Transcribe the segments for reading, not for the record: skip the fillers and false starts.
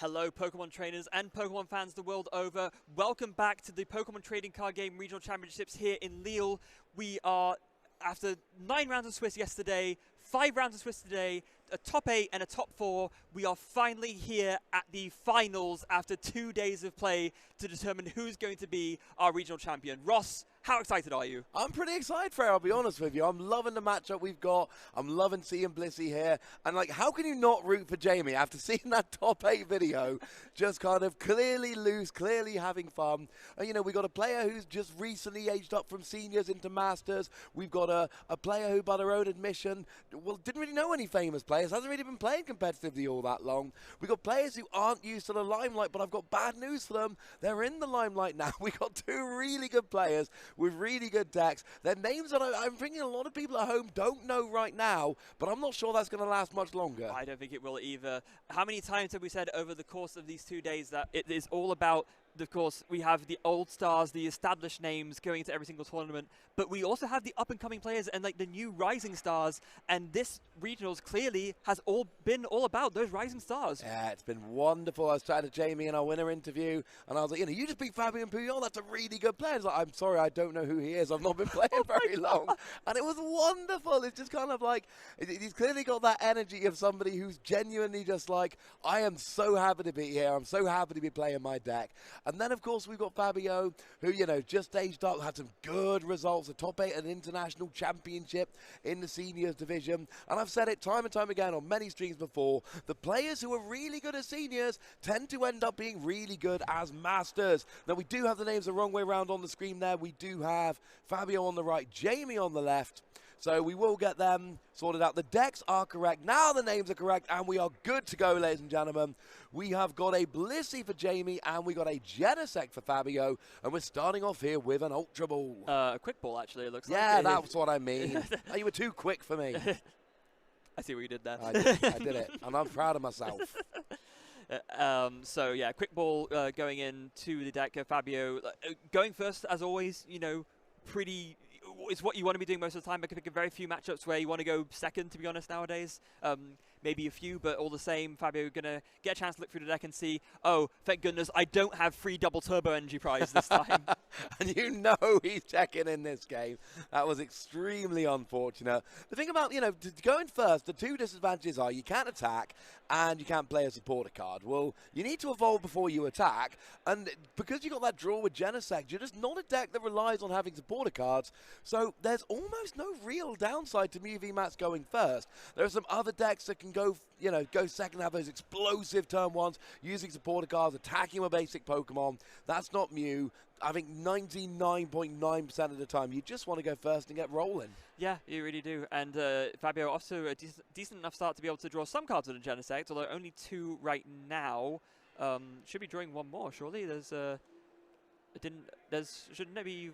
Hello, Pokemon trainers and Pokemon fans the world over. Welcome back to the Pokemon Trading Card Game Regional Championships here in Lille. We are, after 9 rounds of Swiss yesterday, 5 rounds of Swiss today, a top 8 and a top 4, we are finally here at the finals after 2 days of play to determine who's going to be our regional champion. Ross, how excited are you? I'm pretty excited for it, I'll be honest with you. I'm loving the matchup we've got. I'm loving seeing Blissey here. And, like, how can you not root for Jamie after seeing that top 8 video? Just kind of clearly loose, clearly having fun. And, you know, we've got a player who's just recently aged up from seniors into masters. We've got a player who, by their own admission, well, didn't really know any famous players. Hasn't really been playing competitively all that long. We've got players who aren't used to the limelight, but I've got bad news for them. They're in the limelight now. We've got 2 really good players with really good decks. Their names that I'm thinking a lot of people at home don't know right now, but I'm not sure that's going to last much longer. I don't think it will either. How many times have we said over the course of these 2 days that it is all about, of course, we have the old stars, the established names going into every single tournament, but we also have the up-and-coming players and like the new rising stars, and this regionals clearly has been all about those rising stars. Yeah, it's been wonderful. I was chatting to Jamie in our winner interview, and I was like, you know, you just beat Fabio and Puyol, that's a really good player. He's like, I'm sorry, I don't know who he is. I've not been playing very long. And it was wonderful. It's just kind of like, he's clearly got that energy of somebody who's genuinely just like, I am so happy to be here. I'm so happy to be playing my deck. And then, of course, we've got Fabio, who, you know, just aged up, had some good results, a top 8 at an international championship in the seniors division. And I've said it time and time again on many streams before, the players who are really good at seniors tend to end up being really good as masters. Now, we do have the names the wrong way around on the screen there. We do have Fabio on the right, Jamie on the left. So we will get them sorted out. The decks are correct. Now the names are correct, and we are good to go, ladies and gentlemen. We have got a Blissey for Jamie, and we got a Genesect for Fabio, and we're starting off here with an Ultra Ball. A quick ball, actually, it looks like. Yeah, that's what I mean. Oh, you were too quick for me. I see what you did there. I did it, and I'm proud of myself. So, yeah, quick ball going into the deck. Fabio going first, as always, you know, pretty... It's what you want to be doing most of the time. I can think of very few matchups where you want to go second, to be honest, nowadays. Maybe a few, but all the same, Fabio going to get a chance to look through the deck and see, oh, thank goodness, I don't have free double turbo energy prize this time. And you know he's checking in this game. That was extremely unfortunate. The thing about, you know, going first, the 2 disadvantages are you can't attack and you can't play a supporter card. Well, you need to evolve before you attack, and because you got that draw with Genesect, you're just not a deck that relies on having supporter cards, so there's almost no real downside to Mew VMAX going first. There are some other decks that can go, you know, go second, have those explosive turn ones, using supporter cards, attacking a basic Pokemon. That's not Mew. I think 99.9% of the time, you just want to go first and get rolling. Yeah, you really do. And Fabio off to a decent enough start to be able to draw some cards with a Genesect, although only 2 right now. Should be drawing 1 more, surely. There's shouldn't there be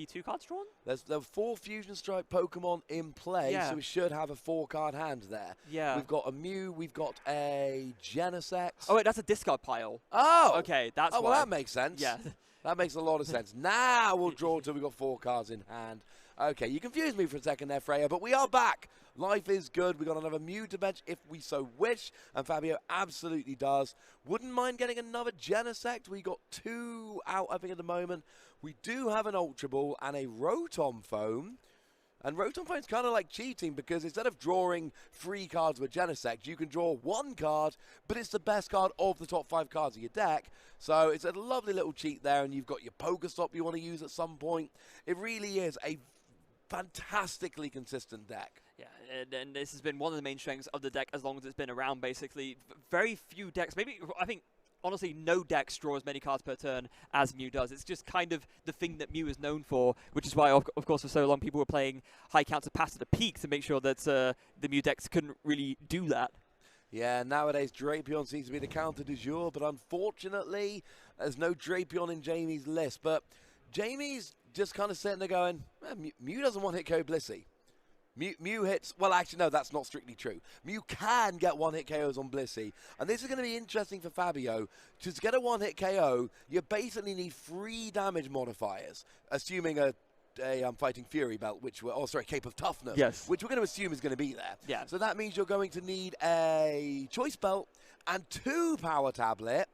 2 cards drawn? There are 4 Fusion Strike Pokemon in play, yeah. So we should have a 4-card hand there. Yeah. We've got a Mew, we've got a Genesect. Oh wait, that's a discard pile. Oh! Okay, that's well, that makes sense. Yeah. That makes a lot of sense. Now we'll draw till we've got 4 cards in hand. Okay, you confused me for a second there, Freya, but we are back. Life is good. We've got another Mew to bench if we so wish, and Fabio absolutely does. Wouldn't mind getting another Genesect. We got 2 out, I think, at the moment. We do have an Ultra Ball and a Rotom Foam. And Rotom Foam's kind of like cheating, because instead of drawing 3 cards with Genesect, you can draw 1 card, but it's the best card of the top 5 cards of your deck. So it's a lovely little cheat there, and you've got your Pokestop you want to use at some point. It really is a fantastically consistent deck. Yeah, and this has been one of the main strengths of the deck as long as it's been around, basically. Very few decks, maybe, I think, honestly, no decks draw as many cards per turn as Mew does. It's just kind of the thing that Mew is known for, which is why, of course, for so long people were playing high counter pass at a peak to make sure that the Mew decks couldn't really do that. Yeah, nowadays Drapion seems to be the counter du jour, but unfortunately, there's no Drapion in Jamie's list. But Jamie's just kind of sitting there going, Mew doesn't want hit KO Blissey. Mew hits, well, actually, no, that's not strictly true. Mew can get 1-hit KOs on Blissey, and this is going to be interesting for Fabio. To get a 1-hit KO, you basically need 3 damage modifiers, assuming a Fighting Fury belt, which we're, oh sorry, Cape of Toughness, yes, which we're going to assume is going to be there. Yeah. So that means you're going to need a Choice Belt and 2 power tablet.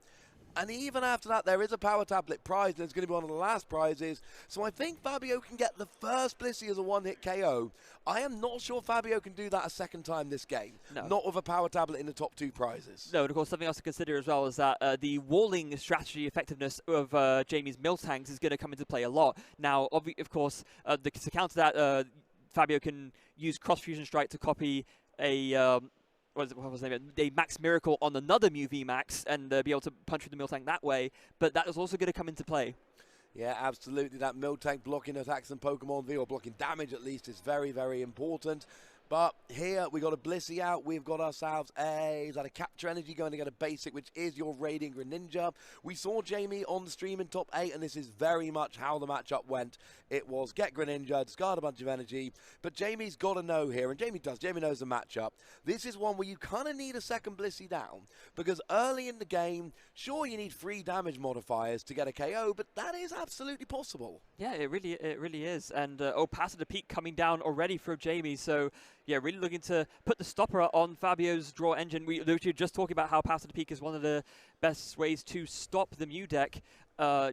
And even after that, there is a power tablet prize, and it's going to be one of the last prizes. So I think Fabio can get the first Blissey as a one-hit KO. I am not sure Fabio can do that a second time this game. No. Not with a power tablet in the top 2 prizes. No, and of course, something else to consider as well is that the walling strategy effectiveness of Jamie's mill tanks is going to come into play a lot. Now, of course, to counter that, Fabio can use Cross Fusion Strike to copy a... what was the name? A Max Miracle on another Mew VMAX and be able to punch through the mill tank that way, but that is also going to come into play. Yeah, absolutely. That mill tank blocking attacks and Pokemon V, or blocking damage at least, is very, very important. But here we got a Blissey out. We've got ourselves is that a Capture Energy going to get a basic, which is your Radiant Greninja. We saw Jamie on the stream in top 8, and this is very much how the matchup went. It was get Greninja, discard a bunch of energy, but Jamie's got to know here, and Jamie does. Jamie knows the matchup. This is one where you kind of need a second Blissey down, because early in the game, sure, you need 3 damage modifiers to get a KO, but that is absolutely possible. Yeah, it really is. And Pass at the Peak coming down already for Jamie, so yeah, really looking to put the stopper on Fabio's draw engine. We literally just talking about how Pass at the Peak is one of the best ways to stop the Mew deck.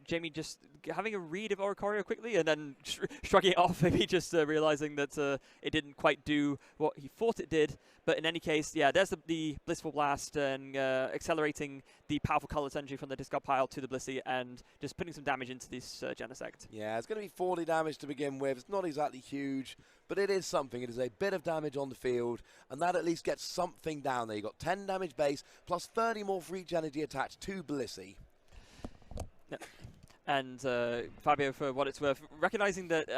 Jamie just having a read of Oricorio quickly and then shrugging it off, maybe just realizing that it didn't quite do what he thought it did. But in any case, yeah, there's the Blissful Blast and accelerating the powerful colorless energy from the discard pile to the Blissey and just putting some damage into this Genesect. Yeah, it's going to be 40 damage to begin with. It's not exactly huge, but it is something. It is a bit of damage on the field, and that at least gets something down there. You've got 10 damage base, plus 30 more for each energy attached to Blissey. Yeah. And Fabio, for what it's worth, recognizing that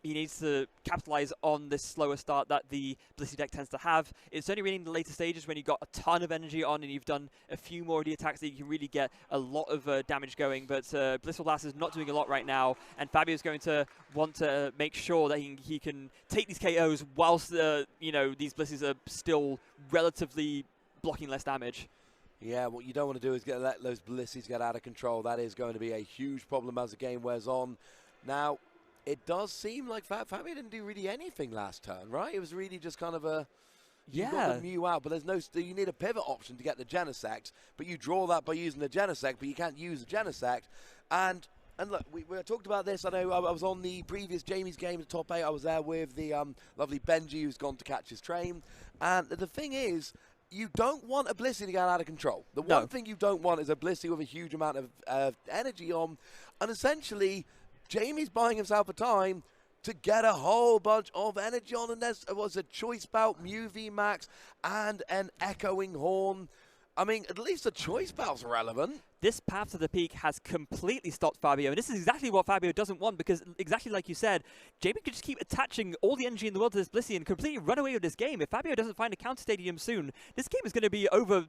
he needs to capitalize on this slower start that the Blissey deck tends to have. It's only really in the later stages when you've got a ton of energy on and you've done a few more of the attacks that you can really get a lot of damage going. But Blissful Blast is not doing a lot right now, and Fabio's going to want to make sure that he can take these KOs whilst you know, these Blisseys are still relatively blocking less damage. Yeah, what you don't want to do is let those Blisseys get out of control. That is going to be a huge problem as the game wears on. Now, it does seem like Fabio didn't do really anything last turn, right? It was really just kind of a... You got the Mew out, but there's no... You need a pivot option to get the Genesect, but you draw that by using the Genesect, but you can't use the Genesect. And look, we talked about this. I know I was on the previous Jamie's game, the top 8. I was there with the lovely Benji, who's gone to catch his train. And the thing is... You don't want a Blissey to get out of control. The one thing you don't want is a Blissey with a huge amount of energy on. And essentially, Jamie's buying himself a time to get a whole bunch of energy on. And there was a Choice Belt, Mew VMAX, and an Echoing Horn. I mean, at least the Choice Belt's relevant. This Path to the Peak has completely stopped Fabio, and this is exactly what Fabio doesn't want, because exactly like you said, Jamie could just keep attaching all the energy in the world to this Blissey and completely run away with this game. If Fabio doesn't find a counter stadium soon, this game is going to be over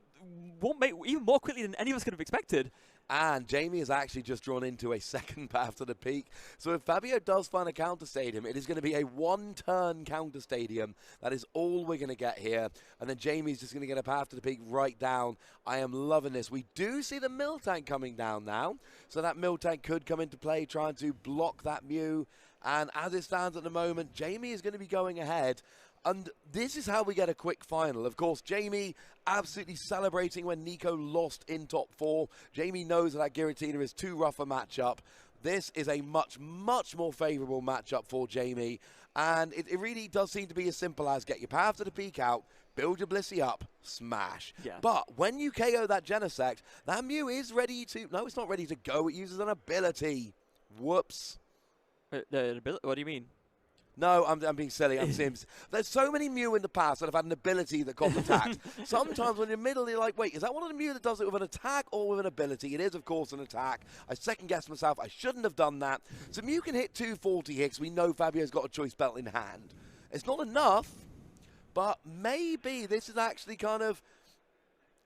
even more quickly than any of us could have expected. And Jamie has actually just drawn into a second Path to the Peak. So if Fabio does find a counter stadium, it is going to be a one-turn counter stadium. That is all we're going to get here. And then Jamie's just going to get a Path to the Peak right down. I am loving this. We do see the mill tank coming down now. So that mill tank could come into play, trying to block that Mew. And as it stands at the moment, Jamie is going to be going ahead. And this is how we get a quick final. Of course, Jamie absolutely celebrating when Nico lost in top 4. Jamie knows that Giratina is too rough a matchup. This is a much, much more favourable matchup for Jamie. And it really does seem to be as simple as get your Path to the Peak out, build your Blissey up, smash. Yeah. But when you KO that Genesect, that Mew is ready to... No, it's not ready to go. It uses an ability. Whoops. What do you mean? No, I'm being silly. I'm Sims. There's so many Mew in the past that have had an ability that got attacked. Sometimes when you're in the middle, you're like, wait, is that one of the Mew that does it with an attack or with an ability? It is, of course, an attack. I second-guessed myself. I shouldn't have done that. So Mew can hit 240 hits. We know Fabio's got a Choice Belt in hand. It's not enough, but maybe this is actually kind of...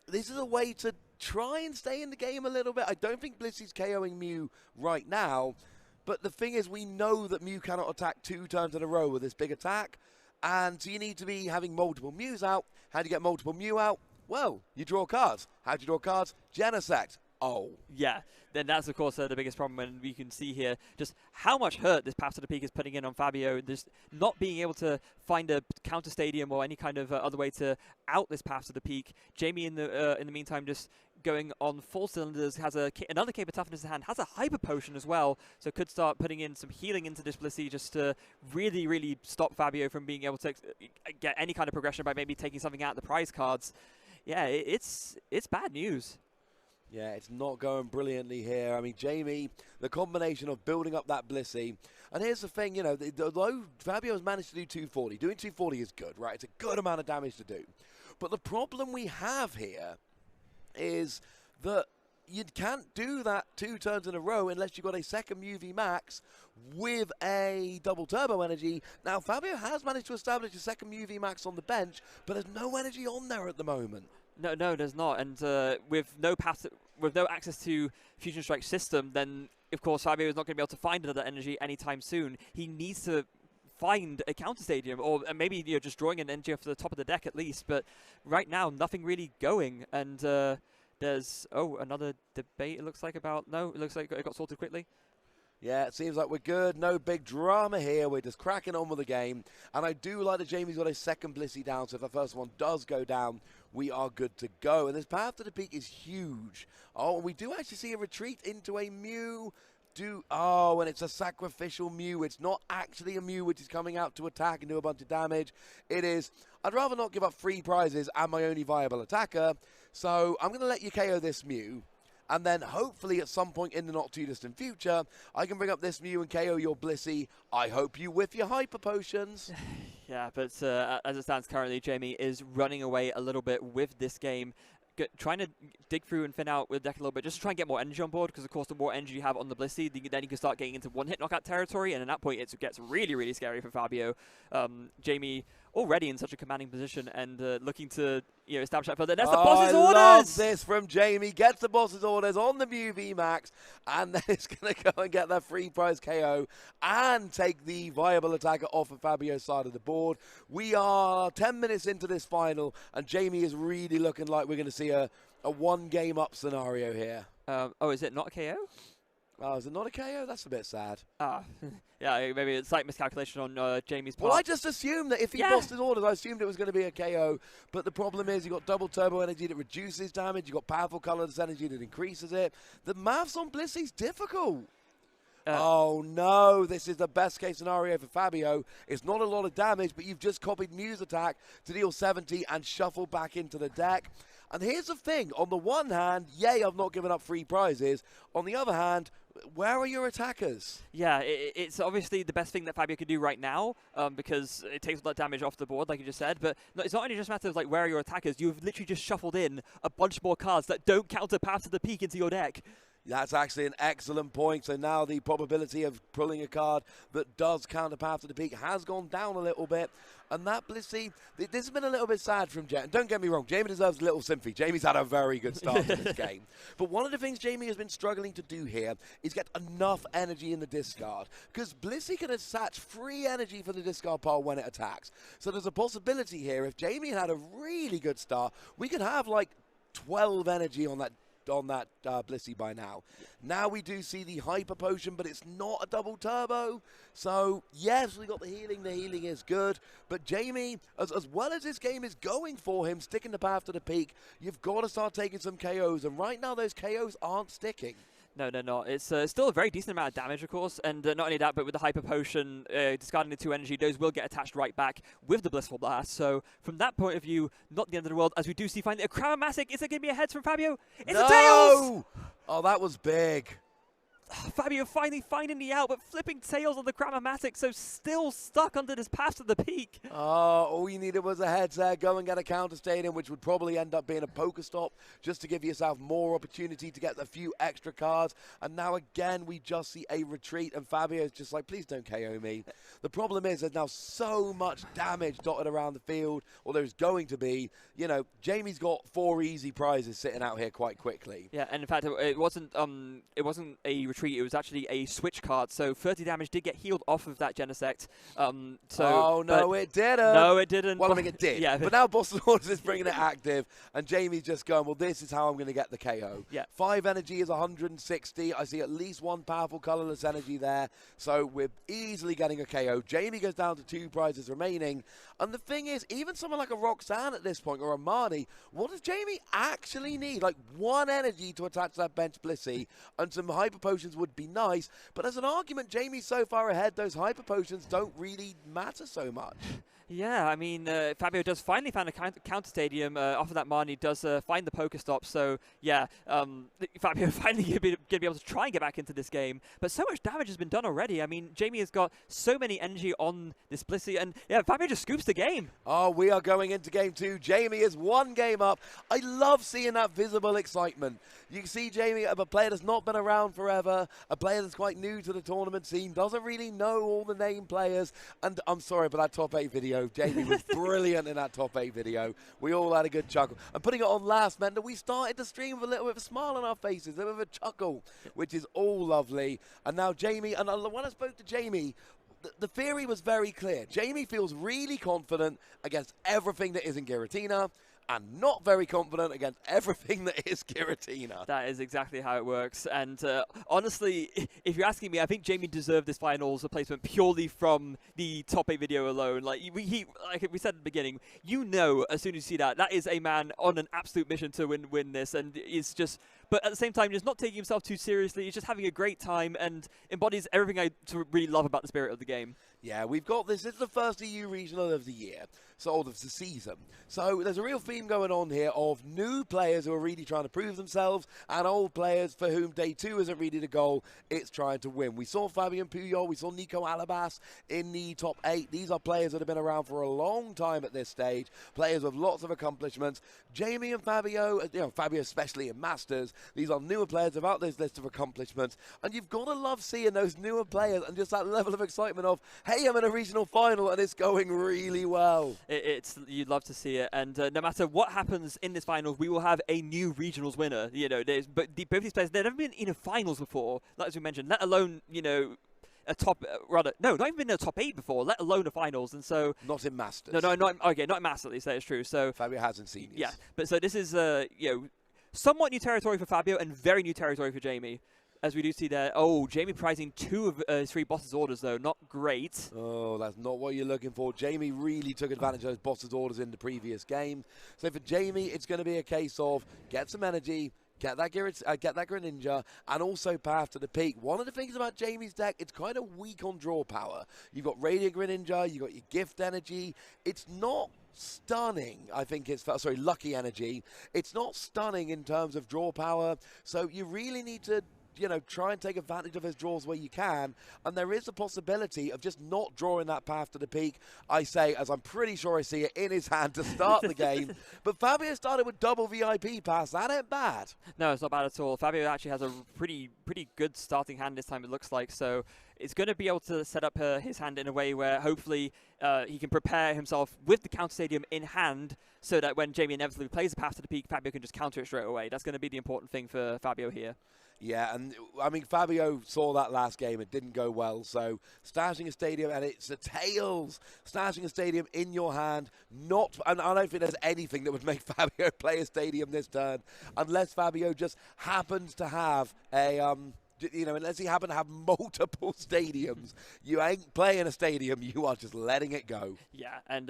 This is a way to try and stay in the game a little bit. I don't think Blissey's KOing Mew right now. But the thing is, we know that Mew cannot attack 2 turns in a row with this big attack. And so you need to be having multiple Mews out. How do you get multiple Mew out? Well, you draw cards. How do you draw cards? Genesect. oh. Yeah, then that's of course the biggest problem, and we can see here just how much hurt this path to the peak is putting in on Fabio. Just not being able to find a counter stadium or any kind of other way to out this path to the peak. Jamie in the meantime just going on full cylinders, has another Cape of Toughness in hand, has a Hyper Potion as well, so could start putting in some healing into this Blissey just to really, really stop Fabio from being able to get any kind of progression by maybe taking something out of the prize cards. Yeah, it's bad news. Yeah, it's not going brilliantly here. I mean, Jamie, the combination of building up that Blissey, and here's the thing, you know, although Fabio has managed to do 240, doing 240 is good, right? It's a good amount of damage to do. But the problem we have here is that you can't do that 2 turns in a row unless you've got a second UV max with a double turbo energy. Now, Fabio has managed to establish a second UV max on the bench, but there's no energy on there at the moment. No, there's not. And with no access to Fusion Strike system, then of course Fabio is not going to be able to find another energy anytime soon. He needs to find a counter stadium, or maybe just drawing an energy off the top of the deck at least. But right now, nothing really going. And there's another debate. It looks like it looks like it got sorted quickly. Yeah, it seems like we're good. No big drama here. We're just cracking on with the game. And I do like that Jamie's got a second Blissey down, so if the first one does go down, we are good to go. And this path to the peak is huge. Oh, and we do actually see a retreat into a Mew. And it's a sacrificial Mew. It's not actually a Mew which is coming out to attack and do a bunch of damage. It is, I'd rather not give up 3 prizes and my only viable attacker. So I'm going to let you KO this Mew. And then hopefully at some point in the not too distant future, I can bring up this Mew and KO your Blissey. I hope you whiff your Hyper Potions. Yeah, but as it stands currently, Jamie is running away a little bit with this game. Trying to dig through and thin out with the deck a little bit just to try and get more energy on board, because of course the more energy you have on the Blissey, then you can start getting into one-hit knockout territory, and at that point it gets really, really scary for Fabio. Jamie already in such a commanding position and looking to establish that further. That's the boss's orders! I love this from Jamie. Gets the boss's orders on the Mew VMAX, and then it's going to go and get that free prize KO and take the viable attacker off of Fabio's side of the board. We are 10 minutes into this final, and Jamie is really looking like we're going to see a one-game up scenario here. Is it not a KO? Oh, is it not a KO? That's a bit sad. Yeah, maybe it's like miscalculation on Jamie's part. Well, I just assumed that if he lost his orders, I assumed it was going to be a KO. But the problem is you've got double turbo energy that reduces damage. You've got powerful colorless energy that increases it. The maths on Blissey's difficult. Oh, no. This is the best case scenario for Fabio. It's not a lot of damage, but you've just copied Mew's attack to deal 70 and shuffle back into the deck. And here's the thing. On the one hand, yay, I've not given up 3 prizes. On the other hand, where are your attackers? Yeah, it's obviously the best thing that Fabio can do right now because it takes all that damage off the board, like you just said. But it's not only just a matter of where are your attackers. You've literally just shuffled in a bunch more cards that don't counter Path to the Peak into your deck. That's actually an excellent point. So now the probability of pulling a card that does counter Path to the Peak has gone down a little bit. And that Blissey, this has been a little bit sad from Jamie. Don't get me wrong, Jamie deserves a little sympathy. Jamie's had a very good start to this game. But one of the things Jamie has been struggling to do here is get enough energy in the discard. Because Blissey can attach free energy for the discard pile when it attacks. So there's a possibility here, if Jamie had a really good start, we could have 12 energy on that Blissey by now. Now we do see the Hyper Potion, but it's not a double turbo. So, yes, we got the healing. The healing is good. But Jamie, as well as this game is going for him, sticking the Path to the Peak, you've got to start taking some KOs. And right now, those KOs aren't sticking. No, they're not. It's still a very decent amount of damage, of course, and not only that, but with the Hyper Potion, discarding the 2 energy, those will get attached right back with the Blissful Blast. So, from that point of view, not the end of the world, as we do see finally a Cramomatic. Is it going to be a heads from Fabio? It's a tails! Oh, that was big. Fabio finally finding the out, but flipping tails on the Cramomatic, so still stuck under this Path to the Peak. All you needed was a heads there. Go and get a counter stadium, which would probably end up being a Pokestop, just to give yourself more opportunity to get a few extra cards. And now again, we just see a retreat, and Fabio's just like, please don't KO me. The problem is there's now so much damage dotted around the field, or there's going to be. Jamie's got 4 easy prizes sitting out here quite quickly. Yeah, and in fact, it wasn't a retreat treat. It was actually a switch card, so 30 damage did get healed off of that Genesect. Oh, no, it didn't. No, it didn't. Well, I mean, it did. Yeah, but now Boss of Orders is bringing it active, and Jamie's just going, well, this is how I'm going to get the KO. Yeah. 5 energy is 160. I see at least 1 powerful colorless energy there, so we're easily getting a KO. Jamie goes down to 2 prizes remaining, and the thing is, even someone like a Roxanne at this point, or a Marnie, what does Jamie actually need? Like 1 energy to attach that bench Blissey, and some Hyper Potions would be nice, but as an argument, Jamie's so far ahead, those Hyper Potions don't really matter so much. Yeah, I mean, Fabio does finally find a counter stadium off of that Marnie, does find the Pokestop, so yeah, Fabio finally going to be able to try and get back into this game, but so much damage has been done already. I mean, Jamie has got so many energy on this Blissey, and yeah, Fabio just scoops the game. Oh, we are going into game 2. Jamie is 1 game up. I love seeing that visible excitement. You can see Jamie, a player that's not been around forever, a player that's quite new to the tournament scene, doesn't really know all the name players, and I'm sorry, but that top 8 video, Jamie was brilliant in that top 8 video. We all had a good chuckle. And putting it on last meant that we started the stream with a little bit of a smile on our faces, a bit of a chuckle, which is all lovely. And now Jamie, and when I spoke to Jamie, the theory was very clear. Jamie feels really confident against everything that isn't Giratina, and not very confident against everything that is Giratina. That is exactly how it works. And honestly, if you're asking me, I think Jamie deserved this finals replacement purely from the top 8 video alone. Like like we said at the beginning, you know, as soon as you see that, that is a man on an absolute mission to win this, and it's just. But at the same time, just not taking himself too seriously. He's just having a great time and embodies everything I really love about the spirit of the game. Yeah, we've got this. It's the first EU regional of the year, so of the season. So there's a real theme going on here of new players who are really trying to prove themselves, and old players for whom day 2 isn't really the goal. It's trying to win. We saw Fabian Puyol, we saw Nico Alabas in the top 8. These are players that have been around for a long time at this stage, players with lots of accomplishments. Jamie and Fabio, Fabio especially in Masters, these are newer players without this list of accomplishments, and you've got to love seeing those newer players and just that level of excitement of, hey, I'm in a regional final and it's going really well. You'd love to see it, and no matter what happens in this finals, we will have a new regionals winner. You know, both these players, they've never been in a finals before, like as we mentioned, let alone, you know, a top, no, not even been in a top 8 before, let alone a finals, and so... Not in Masters. No, not in Masters, at least, that is true. So Fabio hasn't seen it. Yeah, but so this is, you know, somewhat new territory for Fabio and very new territory for Jamie. As we do see there, oh, Jamie prizing 2 of 3 boss's orders, though. Not great. Oh, that's not what you're looking for. Jamie really took advantage of those boss's orders in the previous game. So for Jamie, it's going to be a case of get some energy, get that Greninja, and also path to the peak. One of the things about Jamie's deck, it's kind of weak on draw power. You've got Radiant Greninja, you've got your Gift Energy. It's not stunning, I think it's, sorry, Lucky Energy. It's not stunning in terms of draw power, so you really need to, you know, try and take advantage of his draws where you can, and there is a possibility of just not drawing that path to the peak, I say, as I'm pretty sure I see it in his hand to start the game. But Fabio started with double VIP pass. That ain't bad. No, it's not bad at all. Fabio actually has a pretty good starting hand this time, it looks like, so it's going to be able to set up his hand in a way where hopefully he can prepare himself with the counter stadium in hand, so that when Jamie inevitably plays the path to the peak, Fabio can just counter it straight away. That's going to be the important thing for Fabio here. Yeah, and I mean, Fabio saw that last game. It didn't go well. So stashing a stadium, and it's a tails. Stashing a stadium in your hand, and I don't think there's anything that would make Fabio play a stadium this turn, unless Fabio just happens to have a, you know, unless he happen to have multiple stadiums. You ain't playing a stadium, you are just letting it go. Yeah, and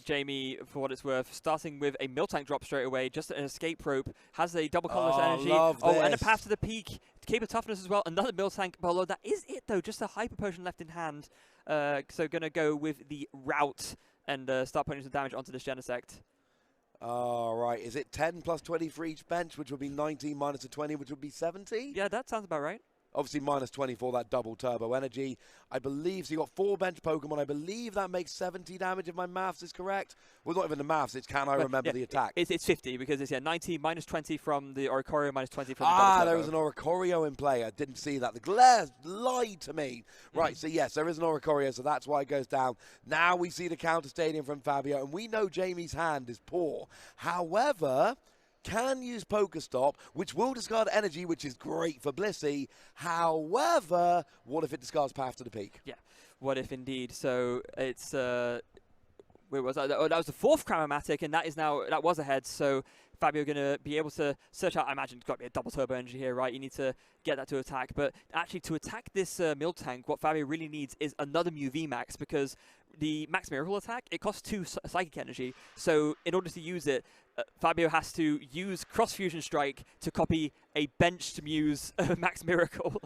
Jamie, for what it's worth, starting with a Miltank drop straight away, just an escape rope, has a double colorless energy. And a path to the peak, keep a toughness as well, another Miltank below. That is it though, just a Hyper Potion left in hand. So gonna go with the route and start putting some damage onto this Genesect. All right, is it 10 plus 20 for each bench, which would be 19 minus a 20, which would be 70? Yeah, that sounds about right. Obviously, minus 20 for that double turbo energy. I believe, so you got 4 bench Pokemon. I believe that makes 70 damage if my maths is correct. Well, not even the maths, it's can I remember the attack. It's 50 because it's 19 minus 20 from the Oricorio, minus 20 from the double turbo. There was an Oricorio in play. I didn't see that. The glare lied to me. Right, so yes, there is an Oricorio, so that's why it goes down. Now we see the counter stadium from Fabio, and we know Jamie's hand is poor. However, can use Pokestop, which will discard energy, which is great for Blissey. However, what if it discards Path to the Peak? Yeah, what if indeed? So it's where was that? Oh, that was the 4th Cramomatic, and that was ahead. So Fabio going to be able to search out. I imagine it's got to be a double turbo energy here, right? You need to get that to attack. But actually, to attack this Miltank, what Fabio really needs is another Mew VMAX, because the Max Miracle attack, it costs 2 psychic energy. So in order to use it, Fabio has to use Cross Fusion Strike to copy a benched Mew's Max Miracle.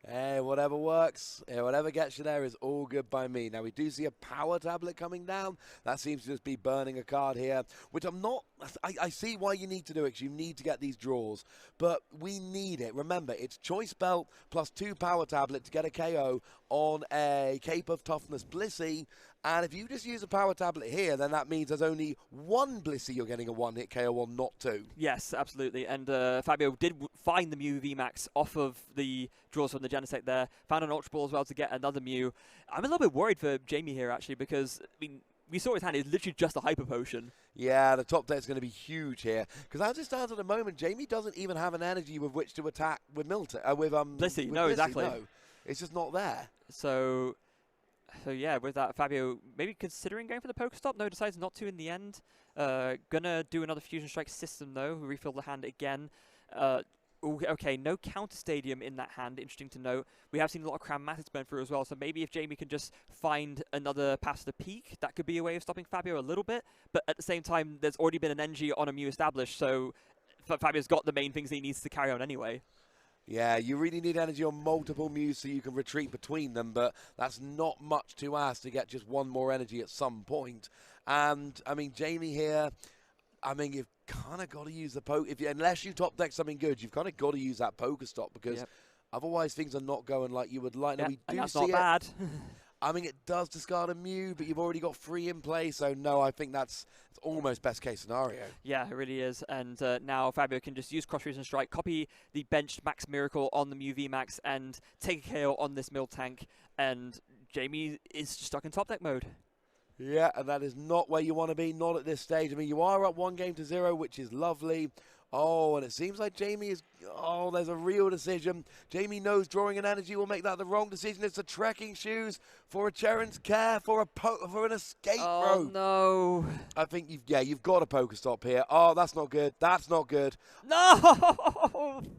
Hey, whatever works, whatever gets you there is all good by me. Now, we do see a power tablet coming down. That seems to just be burning a card here, which I'm not... I see why you need to do it, because you need to get these draws. But we need it. Remember, it's Choice Belt plus 2 power tablet to get a KO on a Cape of Toughness Blissey. And if you just use a power tablet here, then that means there's only 1 Blissey you're getting a 1-hit KO on, not 2. Yes, absolutely. And Fabio did find the Mew VMAX off of the draws from the Genesect there. Found an Ultra Ball as well to get another Mew. I'm a little bit worried for Jamie here, actually, because, I mean, we saw his hand. It's literally just a Hyper Potion. Yeah, the top deck's going to be huge here. Because as it stands at the moment, Jamie doesn't even have an energy with which to attack with Blissey. No, exactly. No. It's just not there. So yeah, with that, Fabio maybe considering going for the Pokestop. No, decides not to in the end. Gonna do another Fusion Strike system, though. Refill the hand again. Okay, no Counter Stadium in that hand. Interesting to note. We have seen a lot of Crammatics burn through as well, so maybe if Jamie can just find another Pass to the Peak, that could be a way of stopping Fabio a little bit. But at the same time, there's already been an energy on a Mew established, so Fabio's got the main things he needs to carry on anyway. Yeah, you really need energy on multiple Mews so you can retreat between them, but that's not much to ask to get just 1 more energy at some point. And, I mean, Jamie here, I mean, you've kind of got to use the unless you top deck something good, you've kind of got to use that Pokestop, because otherwise things are not going like you would like. Yep. Now, we do that's see not bad. I mean, it does discard a Mew, but you've already got 3 in play, so no, I think that's almost best case scenario. Yeah, it really is. And now Fabio can just use Cross Fusion Strike, copy the benched Max Miracle on the Mew VMAX, and take a KO on this Miltank. And Jamie is stuck in top deck mode. Yeah, and that is not where you want to be, not at this stage. I mean, you are up 1-0, which is lovely. Oh, and it seems like Jamie is... Oh, there's a real decision. Jamie knows drawing an energy will make that the wrong decision. It's a trekking shoes for a Cheren's Care, for an escape rope. Oh, no. I think you've got a Pokestop here. Oh, that's not good. That's not good. No!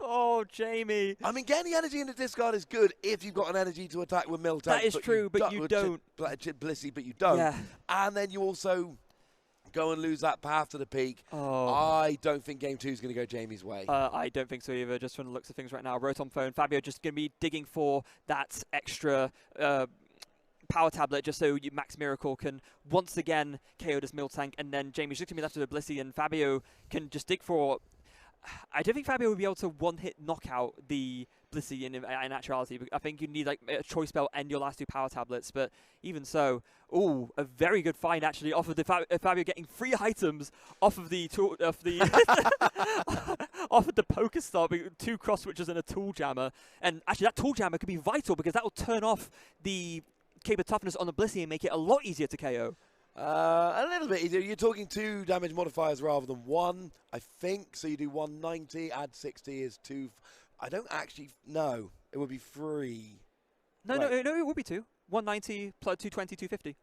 Oh, Jamie. I mean, getting the energy in the discard is good if you've got an energy to attack with Miltank. That is true, but you don't. Blissey, but you don't. Yeah. And then you also... go and lose that Path to the Peak. Oh. I don't think Game 2 is going to go Jamie's way. I don't think so either, just from the looks of things right now. Rotom Phone, Fabio just going to be digging for that extra power tablet just so Max Miracle can once again KO this Miltank, and then Jamie's just going to be left with a Blissey, and Fabio can just dig for... I don't think Fabio would be able to one-hit knock out the Blissey in actuality. I think you need like a Choice Belt and your last 2 power tablets, but even so, ooh, a very good find actually off of the Fabio getting 3 items off of the off of the Pokestop, 2 cross switches and a Tool Jammer, and actually that Tool Jammer could be vital because that will turn off the Cape of Toughness on the Blissey and make it a lot easier to KO. A little bit easier. You're talking 2 damage modifiers rather than 1, I think. So you do 190, add 60 is 2. I don't actually know. It would be 3. No, it would be 2. 190 plus 220, 250.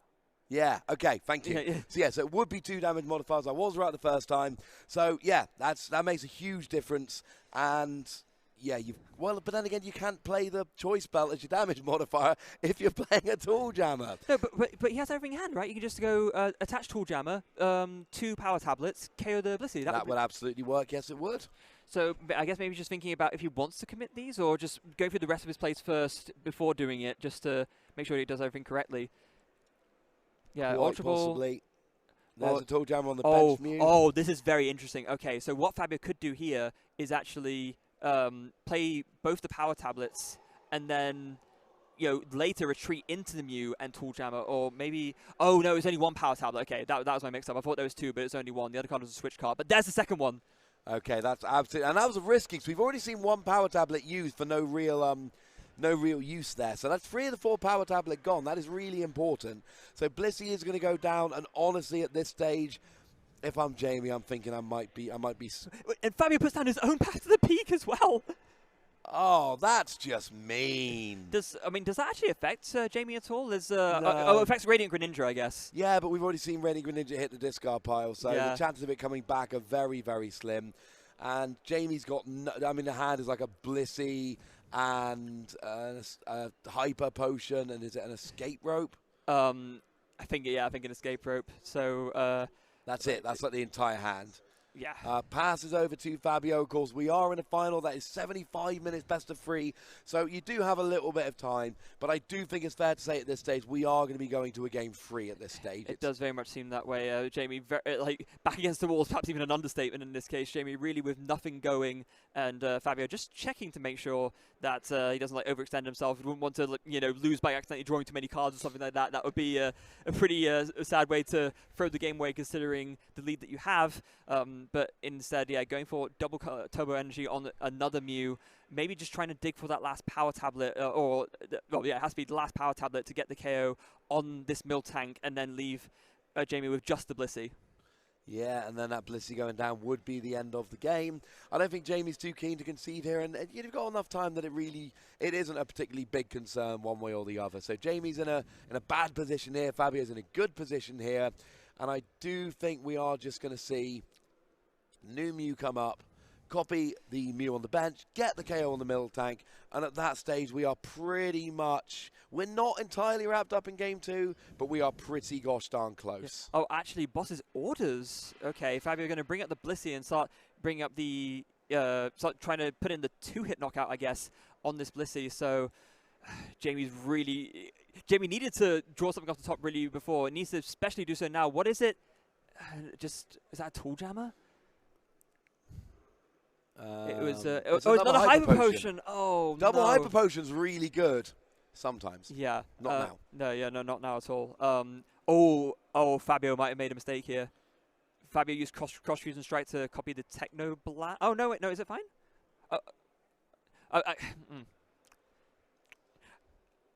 Yeah, okay, thank you. Yeah. So it would be 2 damage modifiers. I was right the first time. So yeah, that makes a huge difference. And yeah, but then again, you can't play the Choice Belt as your damage modifier if you're playing a Tool Jammer. No, but he has everything in hand, right? You can just go attach Tool Jammer, 2 power tablets, KO the Blissey. That would absolutely work. Yes, it would. So I guess maybe just thinking about if he wants to commit these, or just go through the rest of his plays first before doing it, just to make sure he does everything correctly. Yeah, Ultra Ball. Possibly. There's a Tool Jammer on the bench Mew. Oh, this is very interesting. Okay, so what Fabio could do here is actually play both the power tablets and then later retreat into the Mew and Tool Jammer, or maybe... Oh, no, it's only 1 power tablet. Okay, that was my mix-up. I thought there was 2, but it's only 1. The other card was a switch card. But there's the second one. Okay, that's absolutely... And that was risky, because we've already seen 1 power tablet used for no real use there. So that's 3 of the 4 power tablet gone. That is really important. So Blissey is going to go down, and honestly, at this stage... if I'm Jamie, I'm thinking I might be. And Fabio puts down his own path to the peak as well. Oh, that's just mean. Does that actually affect Jamie at all? It affects Radiant Greninja, I guess. Yeah, but we've already seen Radiant Greninja hit the discard pile, so the chances of it coming back are very, very slim. And Jamie's got, the hand is like a Blissey and a Hyper Potion, and is it an Escape Rope? I think an Escape Rope. So that's it. That's like the entire hand. Yeah. Passes over to Fabio. Of course, we are in a final that is 75 minutes best of 3, so you do have a little bit of time, but I do think it's fair to say at this stage we are going to be going to a game 3 at this stage. It does very much seem that way. Jamie, back against the walls, perhaps even an understatement in this case. Jamie really with nothing going, and Fabio just checking to make sure that he doesn't overextend himself. He wouldn't want to lose by accidentally drawing too many cards or something like that. That would be a pretty sad way to throw the game away, considering the lead that you have. But instead, going for double turbo energy on another Mew, maybe just trying to dig for that last power tablet, it has to be the last power tablet to get the KO on this Miltank, and then leave Jamie with just the Blissey. Yeah, and then that Blissey going down would be the end of the game. I don't think Jamie's too keen to concede here, and you've got enough time that it isn't a particularly big concern one way or the other. So Jamie's in a bad position here, Fabio's in a good position here, and I do think we are just going to see new Mew come up, copy the Mew on the bench, get the KO on the Miltank, and at that stage we are pretty much, we're not entirely wrapped up in game 2, but we are pretty gosh darn close. Yeah. Oh, actually, boss's orders. Okay, Fabio going to bring up the Blissey and start bringing up the, start trying to put in the 2-hit knockout, I guess, on this Blissey. So Jamie needed to draw something off the top really before. It needs to especially do so now. What is it? Is that a Tool Jammer? It's not a Hyper Potion. Oh, Double no. Hyper Potion's really good. Sometimes. Yeah. Not now. No, not now at all. Fabio might have made a mistake here. Fabio used cross fusion strike to copy the Techno Blast. Oh, no, wait, no, is it fine?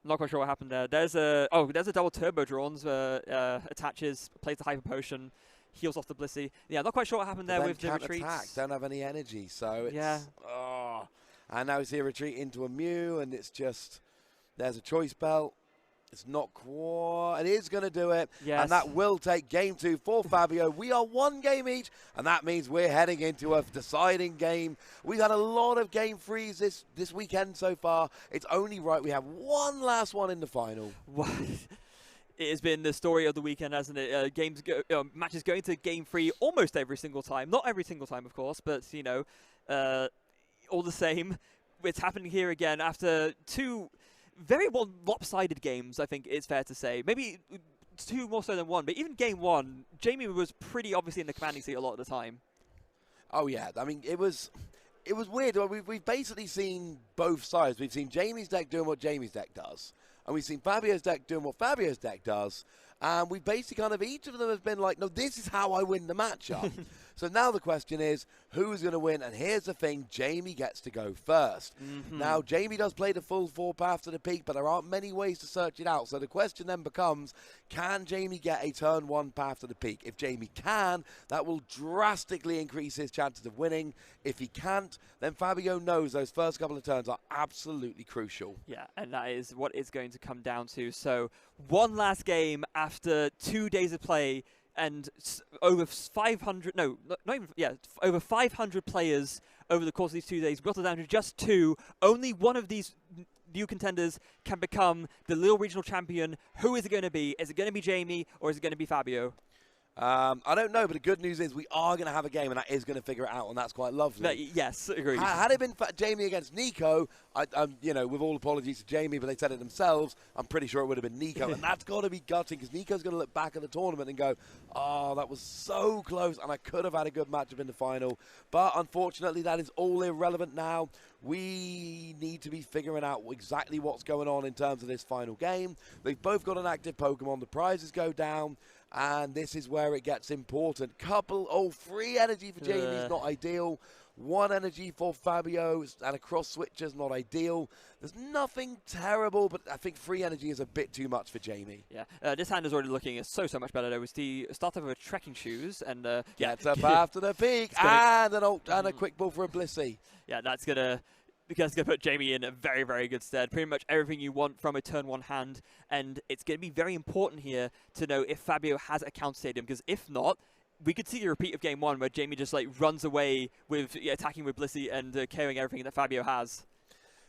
Not quite sure what happened there. There's a double turbo drawns, attaches, plays the Hyper Potion, heals off the Blissey. Yeah, not quite sure what happened there with the retreats. Attack, don't have any energy, so it's and now he's here retreat into a Mew, and it's just there's a choice belt. It's not quite. It is going to do it, yes. And that will take game 2 for Fabio. We are 1 game each, and that means we're heading into a deciding game. We've had a lot of game 3s this weekend so far. It's only right we have one last one in the final. It has been the story of the weekend, hasn't it? Matches going to game 3 almost every single time. Not every single time, of course, but all the same, it's happening here again after 2 very lopsided games, I think it's fair to say. Maybe 2 more so than 1, but even game 1, Jamie was pretty obviously in the commanding seat a lot of the time. Oh yeah, I mean it was weird. We've basically seen both sides. We've seen Jamie's deck doing what Jamie's deck does, and we've seen Fabio's deck doing what Fabio's deck does, and we basically kind of each of them has been like, no, this is how I win the matchup. So now the question is, who's going to win? And here's the thing, Jamie gets to go first. Now, Jamie does play the full 4 path to the peak, but there aren't many ways to search it out. So the question then becomes, can Jamie get a turn 1 path to the peak? If Jamie can, that will drastically increase his chances of winning. If he can't, then Fabio knows those first couple of turns are absolutely crucial. Yeah, and that is what it's going to come down to. So one last game after 2 days of play, and over 500, no, not even, yeah, over 500 players over the course of these 2 days. Got it down to just 2. Only one of these new contenders can become the Lille regional champion. Who is it going to be? Is it going to be Jamie, or is it going to be Fabio? I don't know, but the good news is we are going to have a game, and that is going to figure it out, and that's quite lovely. No, yes, agreed. Had it been Jamie against Nico, with all apologies to Jamie, but they said it themselves, I'm pretty sure it would have been Nico, and that's got to be gutting, because Nico's going to look back at the tournament and go, oh, that was so close, and I could have had a good matchup in the final. But unfortunately, that is all irrelevant now. We need to be figuring out exactly what's going on in terms of this final game. They've both got an active Pokemon. The prizes go down. And this is where it gets important. Free energy for Jamie is not ideal. 1 energy for Fabio, and a cross switcher's not ideal. There's nothing terrible, but I think 3 energy is a bit too much for Jamie. Yeah, this hand is already looking so much better. There was the start of a trekking shoes, and Gets a path to the peak, and a quick ball for a Blissey. Yeah, that's gonna put Jamie in a very, very good stead. Pretty much everything you want from a turn 1 hand, and it's gonna be very important here to know if Fabio has a counter stadium, because if not, we could see a repeat of game 1 where Jamie just like runs away with attacking with Blissey and carrying everything that Fabio has.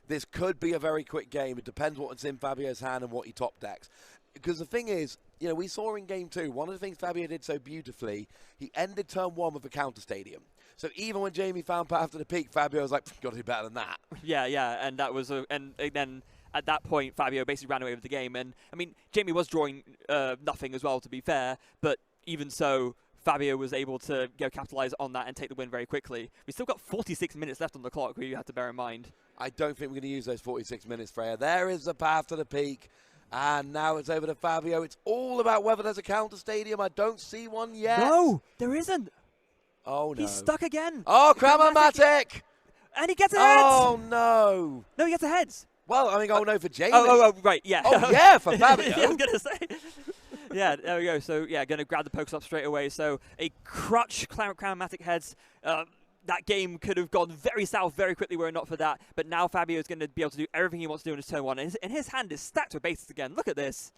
This could be a very quick game. It depends what's in Fabio's hand and what he top decks. Because the thing is, we saw in game 2, one of the things Fabio did so beautifully, he ended turn 1 with a counter stadium. So even when Jamie found path to the peak, Fabio was like, got to do better than that. Yeah, and that was and then at that point, Fabio basically ran away with the game. And I mean, Jamie was drawing nothing as well, to be fair, but even so, Fabio was able to capitalize on that and take the win very quickly. We still got 46 minutes left on the clock, you have to bear in mind. I don't think we're going to use those 46 minutes, Freya. There is the path to the peak, and now it's over to Fabio. It's all about whether there's a counter stadium. I don't see one yet. No, there isn't. Oh, no. He's stuck again. Oh, Cramomatic! And he gets a heads! Oh, no. No, he gets a heads. Well, I mean, no for Jamie. Oh, right, yeah. Oh, yeah, for Fabio. Yeah, I was going to say. Yeah, there we go. So, yeah, going to grab the Pokestop straight away. So, a crutch Cramomatic heads. That game could have gone very south very quickly were it not for that. But now Fabio is going to be able to do everything he wants to do in his turn 1. And his hand is stacked with bases again. Look at this.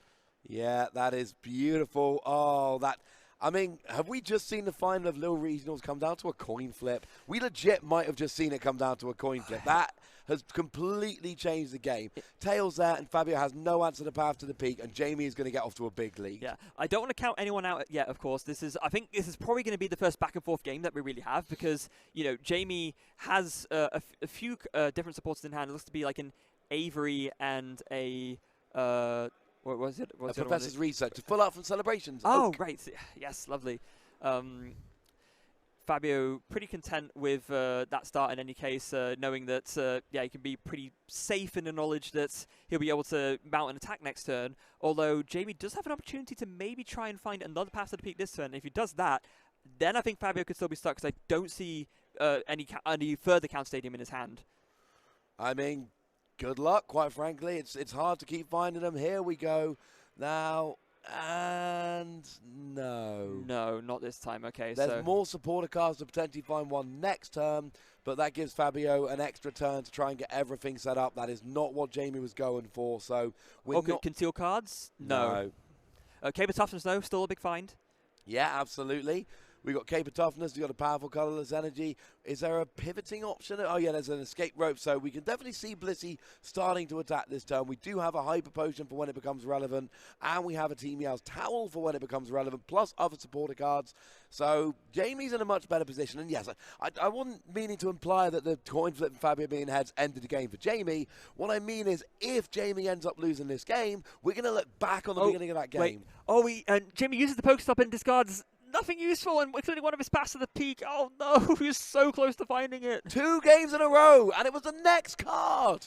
Yeah, that is beautiful. Oh, that... I mean, have we just seen the final of Lille Regionals come down to a coin flip? We legit might have just seen it come down to a coin flip. That has completely changed the game. Tails there, and Fabio has no answer to path to the peak, and Jamie is going to get off to a big lead. Yeah, I don't want to count anyone out yet, of course. I think this is probably going to be the first back-and-forth game that we really have, because, Jamie has a few different supporters in hand. It looks to be like an Avery and a... what was it? A Professor's Research to pull out from Celebrations. Oh, great. Yes, lovely. Fabio pretty content with that start in any case, knowing that, he can be pretty safe in the knowledge that he'll be able to mount an attack next turn, although Jamie does have an opportunity to maybe try and find another path to the peak this turn. And if he does that, then I think Fabio could still be stuck, because I don't see any further counter stadium in his hand. I mean, good luck, quite frankly. It's hard to keep finding them. Here we go. Now, and no. No, not this time. Okay, There's more supporter cards to potentially find one next turn, but that gives Fabio an extra turn to try and get everything set up. That is not what Jamie was going for, so we're not... Conceal cards? No. Cape Toughness, though, still a big find. Yeah, absolutely. We've got Cape of Toughness, we've got a powerful colourless energy. Is there a pivoting option? Oh, yeah, there's an escape rope, so we can definitely see Blissey starting to attack this turn. We do have a Hyper Potion for when it becomes relevant, and we have a Team Meow's Towel for when it becomes relevant, plus other supporter cards. So Jamie's in a much better position, and yes, I wasn't meaning to imply that the coin flip and Fabio being heads ended the game for Jamie. What I mean is, if Jamie ends up losing this game, we're going to look back on the beginning of that game. Wait. Jamie uses the Pokestop and discards nothing useful, and including one of his paths to the peak. Oh no, he was so close to finding it. 2 games in a row, and it was the next card.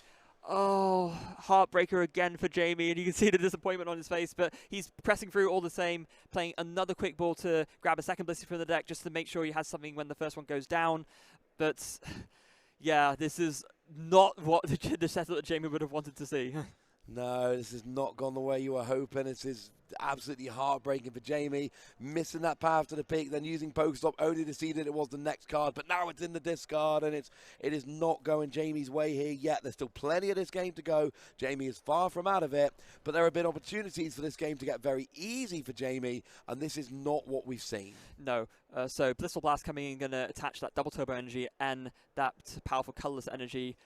Oh, heartbreaker again for Jamie, and you can see the disappointment on his face, but he's pressing through all the same, playing another quick ball to grab a second Blissey from the deck just to make sure he has something when the first one goes down. But yeah, this is not what the setup that Jamie would have wanted to see. No, this has not gone the way you were hoping. This is absolutely heartbreaking for Jamie. Missing that path to the peak, then using Pokestop only to see that it was the next card. But now it's in the discard, and it is not going Jamie's way here yet. There's still plenty of this game to go. Jamie is far from out of it, but there have been opportunities for this game to get very easy for Jamie, and this is not what we've seen. No. So Blissful Blast coming in, going to attach that double turbo energy and that powerful colorless energy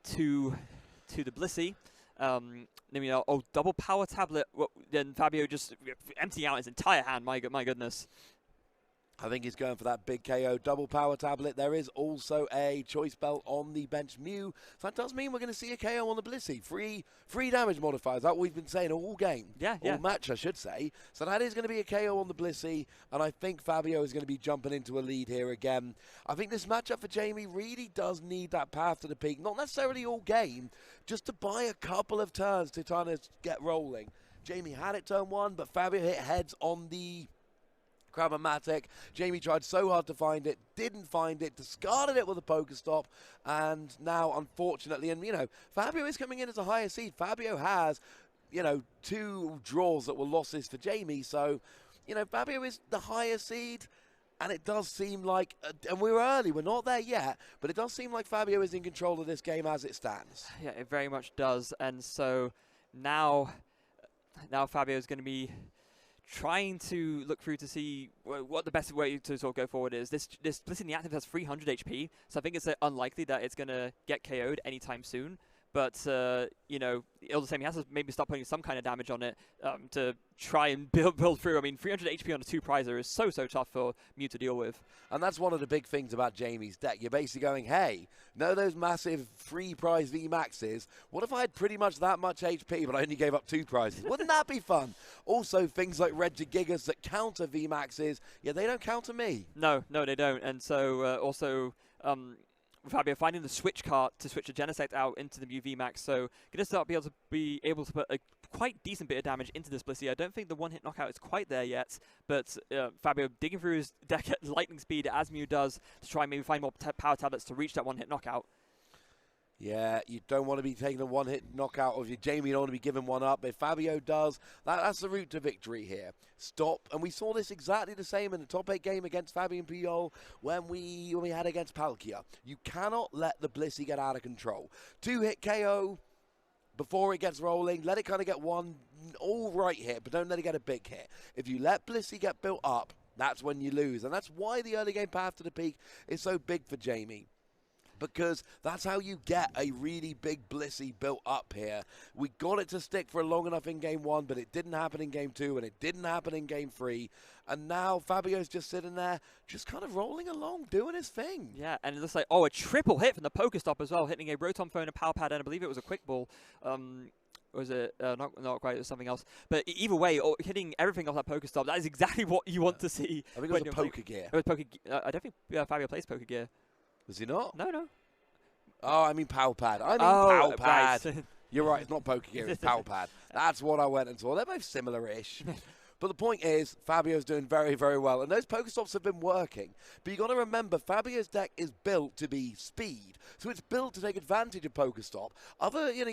to the Blissey. Double power tablet. Then Fabio just emptying out his entire hand. My goodness. I think he's going for that big KO double power tablet. There is also a choice belt on the bench Mew. So that does mean we're going to see a KO on the Blissey. Free damage modifiers. That's what we've been saying all game. Yeah. All match, I should say. So that is going to be a KO on the Blissey. And I think Fabio is going to be jumping into a lead here again. I think this matchup for Jamie really does need that path to the peak. Not necessarily all game, just to buy a couple of turns to kind of get rolling. Jamie had it turn 1, but Fabio hit heads on the Crabomatic. Jamie tried so hard to find it, didn't find it, discarded it with a Pokestop, and now, unfortunately, and, you know, Fabio is coming in as a higher seed. Fabio has, you know, 2 draws that were losses for Jamie, so, you know, Fabio is the higher seed. And it does seem like, and we're early, we're not there yet, but it does seem like Fabio is in control of this game as it stands. Yeah, it very much does. And so now Fabio is going to be trying to look through to see what the best way to sort of go forward is. This Bliss in the active has 300 HP, so I think it's unlikely that it's going to get KO'd anytime soon. But, you know, all the same, he has to maybe start putting some kind of damage on it to try and build through. I mean, 300 HP on a 2-prizer is so tough for Mew to deal with. And that's one of the big things about Jamie's deck. You're basically going, hey, know those massive free prize VMAXs? What if I had pretty much that much HP, but I only gave up 2 prizes? Wouldn't that be fun? Also, things like Regigigas that counter VMAXs, yeah, they don't counter me. No, they don't. And so, also... Fabio finding the switch cart to switch a Genesect out into the Mew VMAX, so going to start be able to put a quite decent bit of damage into this Blissey. I don't think the one-hit knockout is quite there yet, but Fabio digging through his deck at lightning speed as Mew does to try and maybe find more power tablets to reach that one-hit knockout. Yeah, you don't want to be taking a one-hit knockout of your Jamie. You don't want to be giving one up. If Fabio does, that's the route to victory here. Stop. And we saw this exactly the same in the top 8 game against Fabian Puyol when we had against Palkia. You cannot let the Blissey get out of control. 2-hit KO before it gets rolling. Let it kind of get one all right hit, but don't let it get a big hit. If you let Blissey get built up, that's when you lose. And that's why the early game path to the peak is so big for Jamie. Because that's how you get a really big Blissey built up here. We got it to stick for long enough in Game 1, but it didn't happen in Game 2, and it didn't happen in Game 3. And now Fabio's just sitting there, just kind of rolling along, doing his thing. Yeah, and it looks like, oh, a triple hit from the Pokestop as well, hitting a Rotom Phone, a Power Pad, and I believe it was a Quick Ball. Was it not quite, it was something else. But either way, hitting everything off that Pokestop, that is exactly what you want to see. I think it was a Poker Gear. It was Poker I don't think Fabio plays Poker Gear. Was he not? No. Oh, I mean Power Pad. Power Pad. Right. You're right, it's not Poker Gear, it's Power Pad. That's what I went and saw. They're both similar-ish. But the point is, Fabio's doing very, very well. And those Pokestops have been working. But you've got to remember, Fabio's deck is built to be speed. So it's built to take advantage of Pokestop.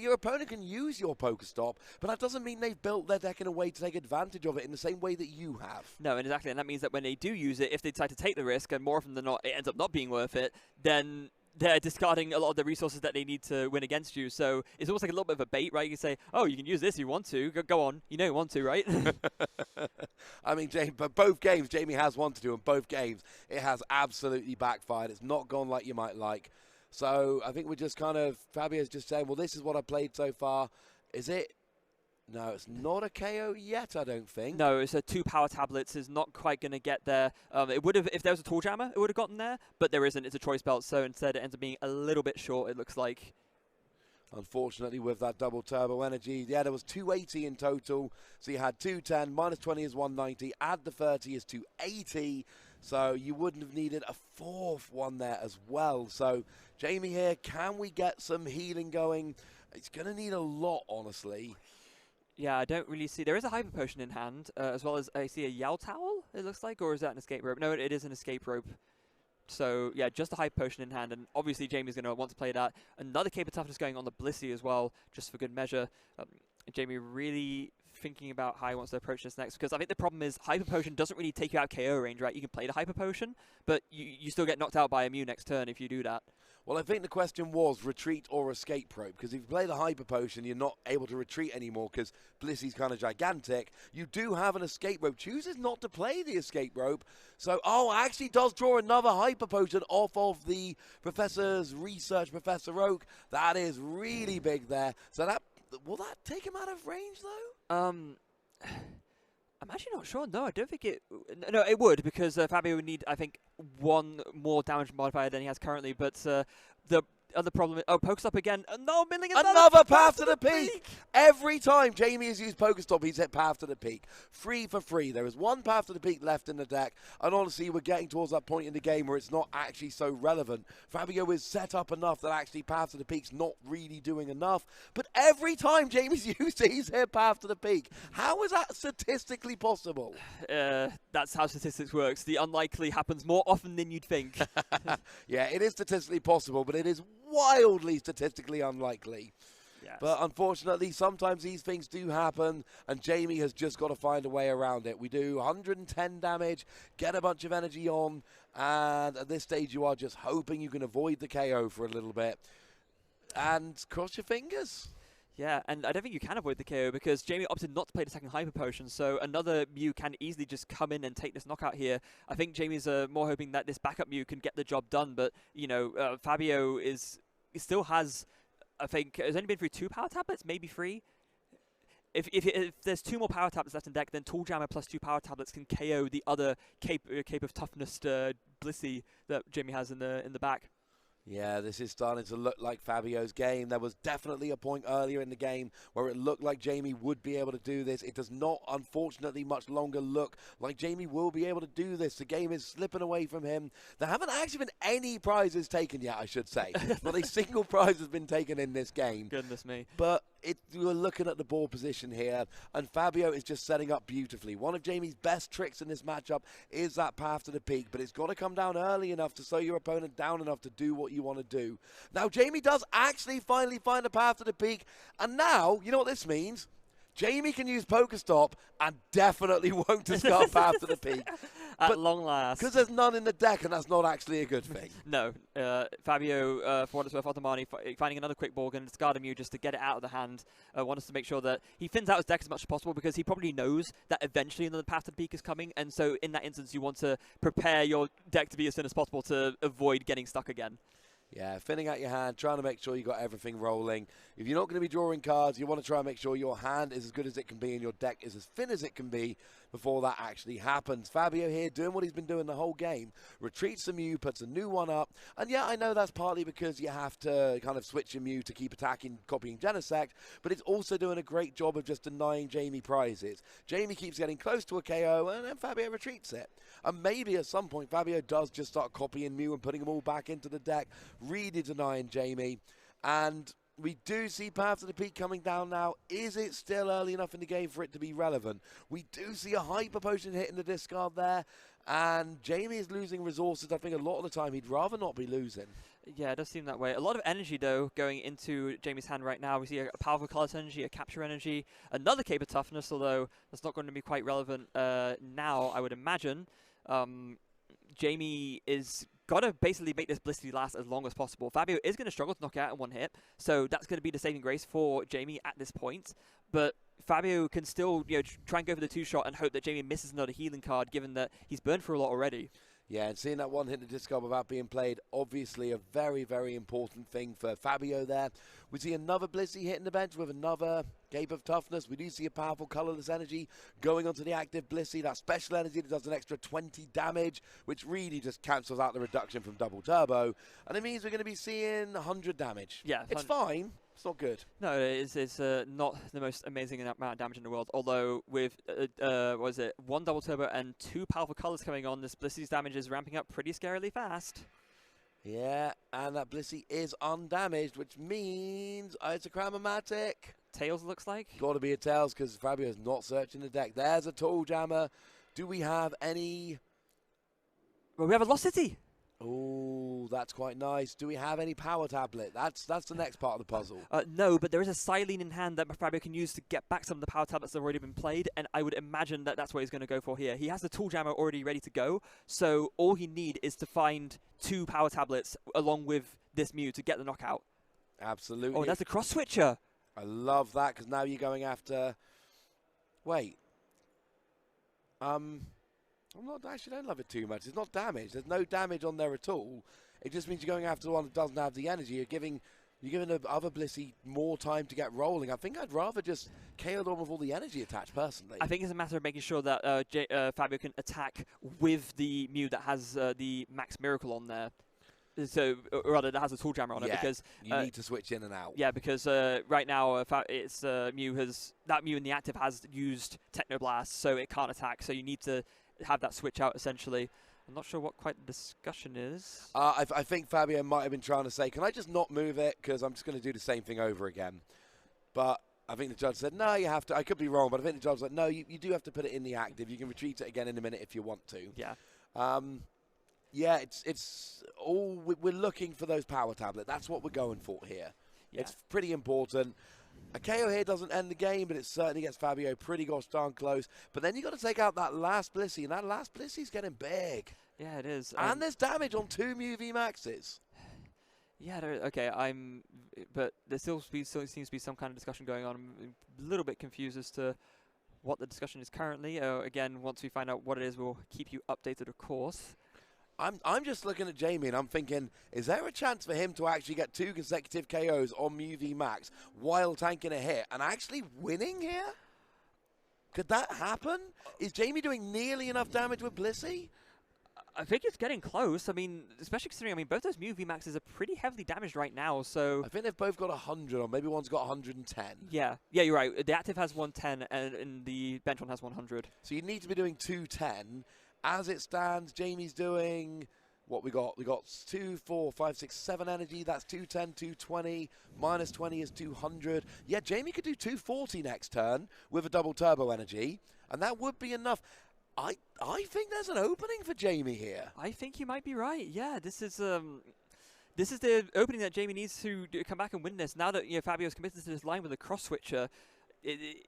Your opponent can use your Pokestop, but that doesn't mean they've built their deck in a way to take advantage of it in the same way that you have. No, and exactly. And that means that when they do use it, if they decide to take the risk, and more often than not, it ends up not being worth it, then they're discarding a lot of the resources that they need to win against you. So it's almost like a little bit of a bait, right? You can say, oh, you can use this if you want to. Go on. You know you want to, right? I mean, but both games, Jamie has wanted to, and both games, it has absolutely backfired. It's not gone like you might like. So I think we're just kind of, Fabio's just saying, well, this is what I played so far. Is it? No, it's not a KO yet, I don't think. No, it's a 2 power tablets. Is not quite going to get there. It would have, if there was a tall jammer, it would have gotten there, but there isn't. It's a choice belt, so instead it ends up being a little bit short, it looks like. Unfortunately, with that double turbo energy, yeah, there was 280 in total. So you had 210, minus 20 is 190, add the 30 is 280. So you wouldn't have needed a 4th one there as well. So Jamie here, can we get some healing going? It's going to need a lot, honestly. Yeah, I don't really see. There is a Hyper Potion in hand, as well as I see a Yao Towel, it looks like, or is that an escape rope? No, it is an escape rope. So, yeah, just a Hyper Potion in hand, and obviously Jamie's going to want to play that. Another Cape of Toughness going on the Blissey as well, just for good measure. Jamie really thinking about how he wants to approach this next, because I think the problem is Hyper Potion doesn't really take you out of KO range, right? You can play the Hyper Potion, but you still get knocked out by a Mew next turn if you do that. Well, I think the question was retreat or escape rope, because if you play the Hyper Potion, you're not able to retreat anymore because Blissey's kind of gigantic. You do have an escape rope. Chooses not to play the escape rope. So, actually does draw another Hyper Potion off of the Professor's research, Professor Oak. That is really big there. So will that take him out of range, though? I'm actually not sure. No, I don't think it... No, it would, because Fabio would need, I think, 1 more damage modifier than he has currently. But other problem is, Pokestop again. No, milling Another path to the peak. Every time Jamie has used Pokestop, he's hit path to the peak. 3 for 3. There is one path to the peak left in the deck, and honestly, we're getting towards that point in the game where it's not actually so relevant. Fabio is set up enough that actually path to the peak's not really doing enough, but every time Jamie's used it, he's hit path to the peak. How is that statistically possible? That's how statistics works. The unlikely happens more often than you'd think. Yeah, it is statistically possible, but it is wildly statistically unlikely. Yes. But unfortunately, sometimes these things do happen, and Jamie has just got to find a way around it. We do 110 damage, get a bunch of energy on, and at this stage you are just hoping you can avoid the KO for a little bit. And cross your fingers. Yeah, and I don't think you can avoid the KO because Jamie opted not to play the second Hyper Potion, so another Mew can easily just come in and take this knockout here. I think Jamie's more hoping that this backup Mew can get the job done, but, you know, Fabio still has, I think, has only been through 2 power tablets, maybe 3. If there's 2 more power tablets left in deck, then Tool Jammer plus 2 power tablets can KO the other Cape of Toughness Blissey that Jamie has in the back. Yeah, this is starting to look like Fabio's game. There was definitely a point earlier in the game where it looked like Jamie would be able to do this. It does not, unfortunately, much longer look like Jamie will be able to do this. The game is slipping away from him. There haven't actually been any prizes taken yet, I should say. Not a single prize has been taken in this game. Goodness me. But we're looking at the ball position here, and Fabio is just setting up beautifully. One of Jamie's best tricks in this matchup is that path to the peak, but it's got to come down early enough to slow your opponent down enough to do what you want to do. Now, Jamie does actually finally find a path to the peak, and now, you know what this means? Jamie can use Pokestop and definitely won't discard path to the peak. At long last. Because there's none in the deck, and that's not actually a good thing. No. Fabio, for what it's worth, Ottomani, finding another quick ball, going to discard a Mew just to get it out of the hand. Wants to make sure that he thins out his deck as much as possible because he probably knows that eventually another path to the peak is coming. And so in that instance, you want to prepare your deck to be as thin as possible to avoid getting stuck again. Yeah, thinning out your hand, trying to make sure you got everything rolling. If you're not going to be drawing cards, you want to try and make sure your hand is as good as it can be and your deck is as thin as it can be before that actually happens. Fabio here doing what he's been doing the whole game. Retreats the Mew, puts a new one up. And yeah, I know that's partly because you have to kind of switch your Mew to keep attacking, copying Genesect, but it's also doing a great job of just denying Jamie prizes. Jamie keeps getting close to a KO, and then Fabio retreats it. And maybe at some point, Fabio does just start copying Mew and putting them all back into the deck, really denying Jamie. And we do see path to the peak coming down now. Is it still early enough in the game for it to be relevant? We do see a Hyper Potion hitting the discard there, and Jamie is losing resources. I think a lot of the time he'd rather not be losing. Yeah, it does seem that way. A lot of energy, though, going into Jamie's hand right now. We see a powerful Colorless Energy, a Capture Energy, another Cape of Toughness, although that's not going to be quite relevant now, I would imagine. Jamie is got to basically make this Blissey last as long as possible. Fabio is going to struggle to knock out in one hit, so that's going to be the saving grace for Jamie at this point. But Fabio can still, you know, try and go for the 2-shot and hope that Jamie misses another healing card, given that he's burned through a lot already. Yeah, and seeing that one hit the discard without being played, obviously a very, very important thing for Fabio there. We see another Blissey hitting the bench with another Cape of Toughness. We do see a powerful Colorless Energy going onto the active Blissey. That special energy that does an extra 20 damage, which really just cancels out the reduction from double turbo. And it means we're going to be seeing 100 damage. Yeah, it's fine. It's not good. No, it's not the most amazing amount of damage in the world. Although with, what was it, 1 double turbo and 2 powerful colors coming on, this Blissey's damage is ramping up pretty scarily fast. Yeah, and that Blissey is undamaged, which means it's a Chromatic. Tails looks like. Got to be a Tails because Fabio is not searching the deck. There's a Tool Jammer. Do we have any? Well, we have a Lost City. Oh, that's quite nice. Do we have any Power Tablet? That's the next part of the puzzle. No, but there is a Silene in hand that Fabio can use to get back some of the Power Tablets that have already been played, and I would imagine that that's what he's going to go for here. He has the Tool Jammer already ready to go, so all he need is to find 2 Power Tablets along with this Mew to get the knockout. Absolutely. Oh, that's a Cross Switcher. I love that because now you're going after. Wait. I actually don't love it too much. It's not damage. There's no damage on there at all. It just means you're going after the one that doesn't have the energy. You're giving the other Blissey more time to get rolling. I think I'd rather just KO them with all the energy attached, personally. I think it's a matter of making sure that Fabio can attack with the Mew that has the Max Miracle on there. So, or rather, that has a tool jammer on it, because you need to switch in and out. Yeah, because right now it's Mew in the active has used Technoblast, so it can't attack. So you need to have that switch out essentially. I'm not sure what quite the discussion is. I think Fabio might have been trying to say, can I just not move it because I'm just going to do the same thing over again? But I think the judge said, no, you have to. I could be wrong, but I think the judge was like, no, you do have to put it in the active. You can retreat it again in a minute if you want to. Yeah. Yeah, it's all we're looking for those power tablet. That's what we're going for here. Yeah. It's pretty important. A KO here doesn't end the game, but it certainly gets Fabio pretty gosh darn close. But then you got to take out that last Blissey, and that last Blissey's getting big. Yeah, it is. And there's damage on 2 Mew V Maxes. Yeah, okay. But there still seems to be some kind of discussion going on. I'm a little bit confused as to what the discussion is currently. Again, once we find out what it is, we'll keep you updated, of course. I'm just looking at Jamie and I'm thinking, is there a chance for him to actually get 2 consecutive KOs on Mew V Max while tanking a hit and actually winning here? Could that happen? Is Jamie doing nearly enough damage with Blissey? I think it's getting close. I mean, especially considering, both those Mew V Maxes are pretty heavily damaged right now, so... I think they've both got 100, or maybe one's got 110. Yeah, you're right. The active has 110, and the bench one has 100. So you need to be doing 210. As it stands, Jamie's doing... What we got? We got 2, 4, 5, 6, 7 energy. That's 210, 220. Minus 20 is 200. Yeah, Jamie could do 240 next turn with a double turbo energy, and that would be enough. I think there's an opening for Jamie here. I think you might be right. Yeah, this is the opening that Jamie needs to come back and win this. Now that Fabio's committed to this line with a cross switcher, he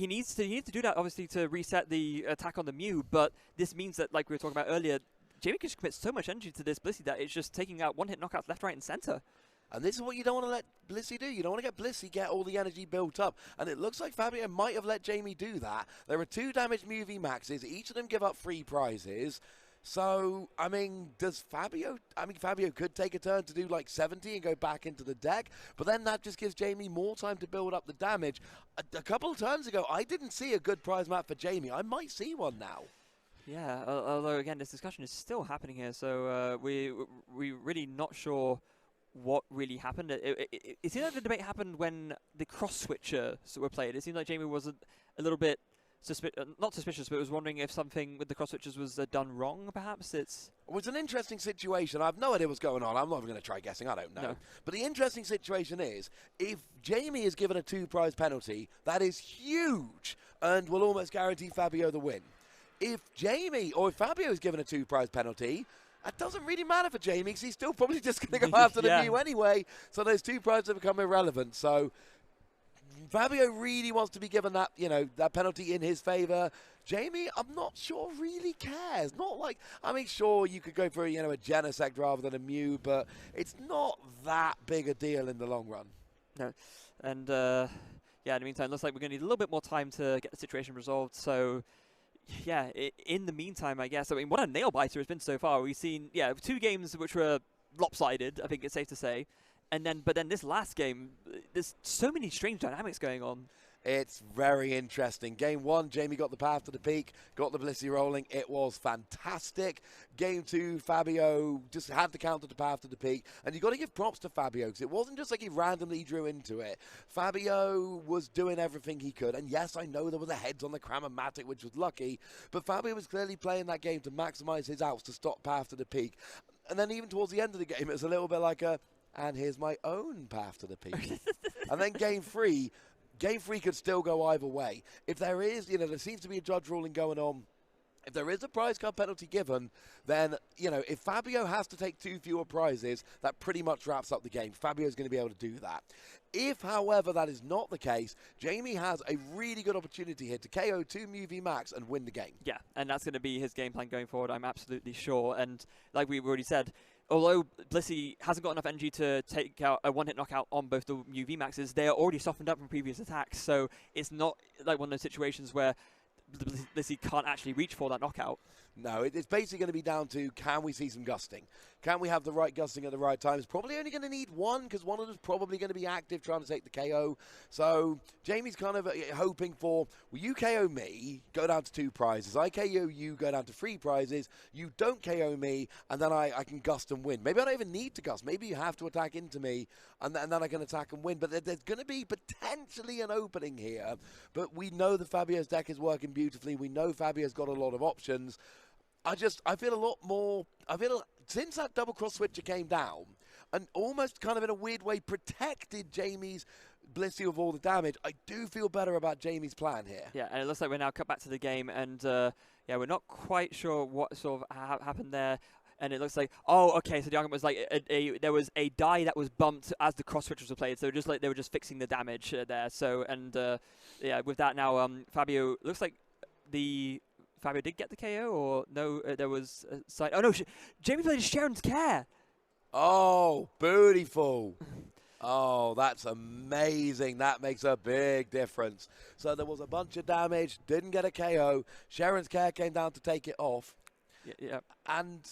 needs to do that obviously to reset the attack on the Mew. But this means that, like we were talking about earlier, Jamie can just commit so much energy to this Blissey that it's just taking out one-hit knockouts left, right, and center. And this is what you don't want to let Blissey do. You don't want to get Blissey get all the energy built up. And it looks like Fabio might have let Jamie do that. There are 2 damaged Mew V Maxes. Each of them give up 3 prizes. So, Fabio could take a turn to do like 70 and go back into the deck. But then that just gives Jamie more time to build up the damage. A couple of turns ago, I didn't see a good prize map for Jamie. I might see one now. Yeah, although again, this discussion is still happening here. So we're really not sure what really happened. It seemed like the debate happened when the cross switcher were played. It seemed like Jamie was a little bit not suspicious, but was wondering if something with the cross switchers was done wrong. Perhaps it's an interesting situation. I have no idea what's going on. I'm not even going to try guessing. I don't know. No. But the interesting situation is, if Jamie is given a 2 prize penalty, that is huge and will almost guarantee Fabio the win. If Fabio is given a 2 prize penalty, that doesn't really matter for Jamie because he's still probably just going to go after the Mew anyway. So those 2 prizes have become irrelevant. So Fabio really wants to be given that, that penalty in his favor. Jamie, I'm not sure really cares. Not like, sure you could go for a Genesect rather than a Mew, but it's not that big a deal in the long run. No, and in the meantime, it looks like we're going to need a little bit more time to get the situation resolved. So. Yeah, in the meantime, I guess, what a nail-biter it's been so far. We've seen, 2 games which were lopsided, I think it's safe to say. But then this last game, there's so many strange dynamics going on. It's very interesting. Game 1, Jamie got the path to the peak, got the Blissey rolling. It was fantastic. Game 2, Fabio just had the counter to path to the peak. And you've got to give props to Fabio because it wasn't just like he randomly drew into it. Fabio was doing everything he could. And yes, I know there was a heads on the Cramomatic, which was lucky. But Fabio was clearly playing that game to maximize his outs to stop path to the peak. And then even towards the end of the game, it was a little bit like and here's my own path to the peak. And then Game 3 could still go either way. If there is, there seems to be a judge ruling going on. If there is a prize card penalty given, then, if Fabio has to take 2 fewer prizes, that pretty much wraps up the game. Fabio's going to be able to do that. If, however, that is not the case, Jamie has a really good opportunity here to KO 2 Mew V Max and win the game. Yeah, and that's going to be his game plan going forward, I'm absolutely sure. And like we've already said, although Blissey hasn't got enough energy to take out a 1-hit knockout on both the Mew V Maxes, they are already softened up from previous attacks. So it's not like one of those situations where Blissey can't actually reach for that knockout. No, it's basically going to be down to, can we see some gusting? Can we have the right gusting at the right time? It's probably only going to need one, because one of them's probably going to be active trying to take the KO. So Jamie's kind of hoping for, well, you KO me, go down to 2 prizes. I KO you, go down to 3 prizes. You don't KO me, and then I can gust and win. Maybe I don't even need to gust. Maybe you have to attack into me, and then I can attack and win. But there's going to be potentially an opening here. But we know the Fabio's deck is working beautifully. We know Fabio's got a lot of options. I feel a lot more, since that double cross switcher came down and almost kind of in a weird way protected Jamie's Blissey of all the damage, I do feel better about Jamie's plan here. Yeah, and it looks like we're now cut back to the game, and yeah, we're not quite sure what sort of happened there. And it looks like, oh, okay, so the argument was like there was a die that was bumped as the cross switchers were played, so just like they were just fixing the damage there. So, and yeah, with that now, Fabio, looks like Fabio did get the KO, or no, there was a side. Oh, no, Jamie played Sharon's Care. Oh, beautiful. Oh, that's amazing. That makes a big difference. So there was a bunch of damage, didn't get a KO. Sharon's Care came down to take it off. Yeah. And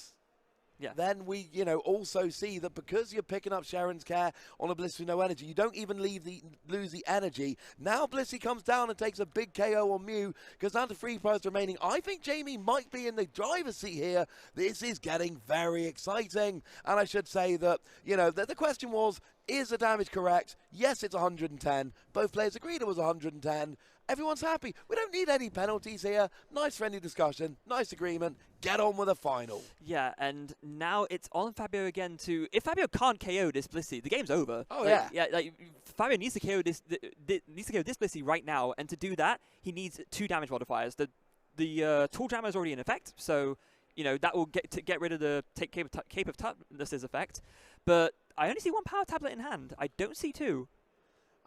yeah. Then we, also see that because you're picking up Sharon's Care on a Bliss with no energy, you don't even lose the energy. Now Blissey comes down and takes a big KO on Mew, goes down to 3 prizes remaining. I think Jamie might be in the driver's seat here. This is getting very exciting. And I should say that, the question was, is the damage correct? Yes, it's 110. Both players agreed it was 110. Everyone's happy. We don't need any penalties here. Nice friendly discussion. Nice agreement. Get on with the final. Yeah, and now it's on Fabio again to... If Fabio can't KO this Blissey, the game's over. Oh, like, yeah. Yeah, like, Fabio needs to KO this Blissey right now, and to do that, he needs 2 damage modifiers. The Tool Jammer is already in effect, so, that will get rid of the Cape of Toughness's effect. But I only see 1 power tablet in hand. I don't see 2.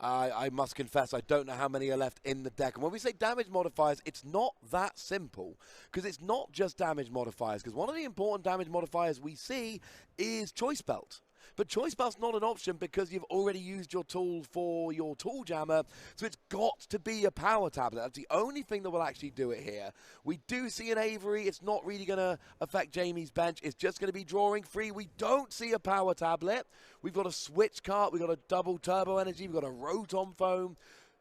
I must confess, I don't know how many are left in the deck. And when we say damage modifiers, it's not that simple. Because it's not just damage modifiers. Because one of the important damage modifiers we see is Choice Belt. But Choice Belt's not an option because you've already used your tool for your Tool Jammer. So it's got to be a power tablet. That's the only thing that will actually do it here. We do see an Avery. It's not really going to affect Jamie's bench. It's just going to be drawing free. We don't see a power tablet. We've got a Switch Cart. We've got a double turbo energy. We've got a Rotom Foam.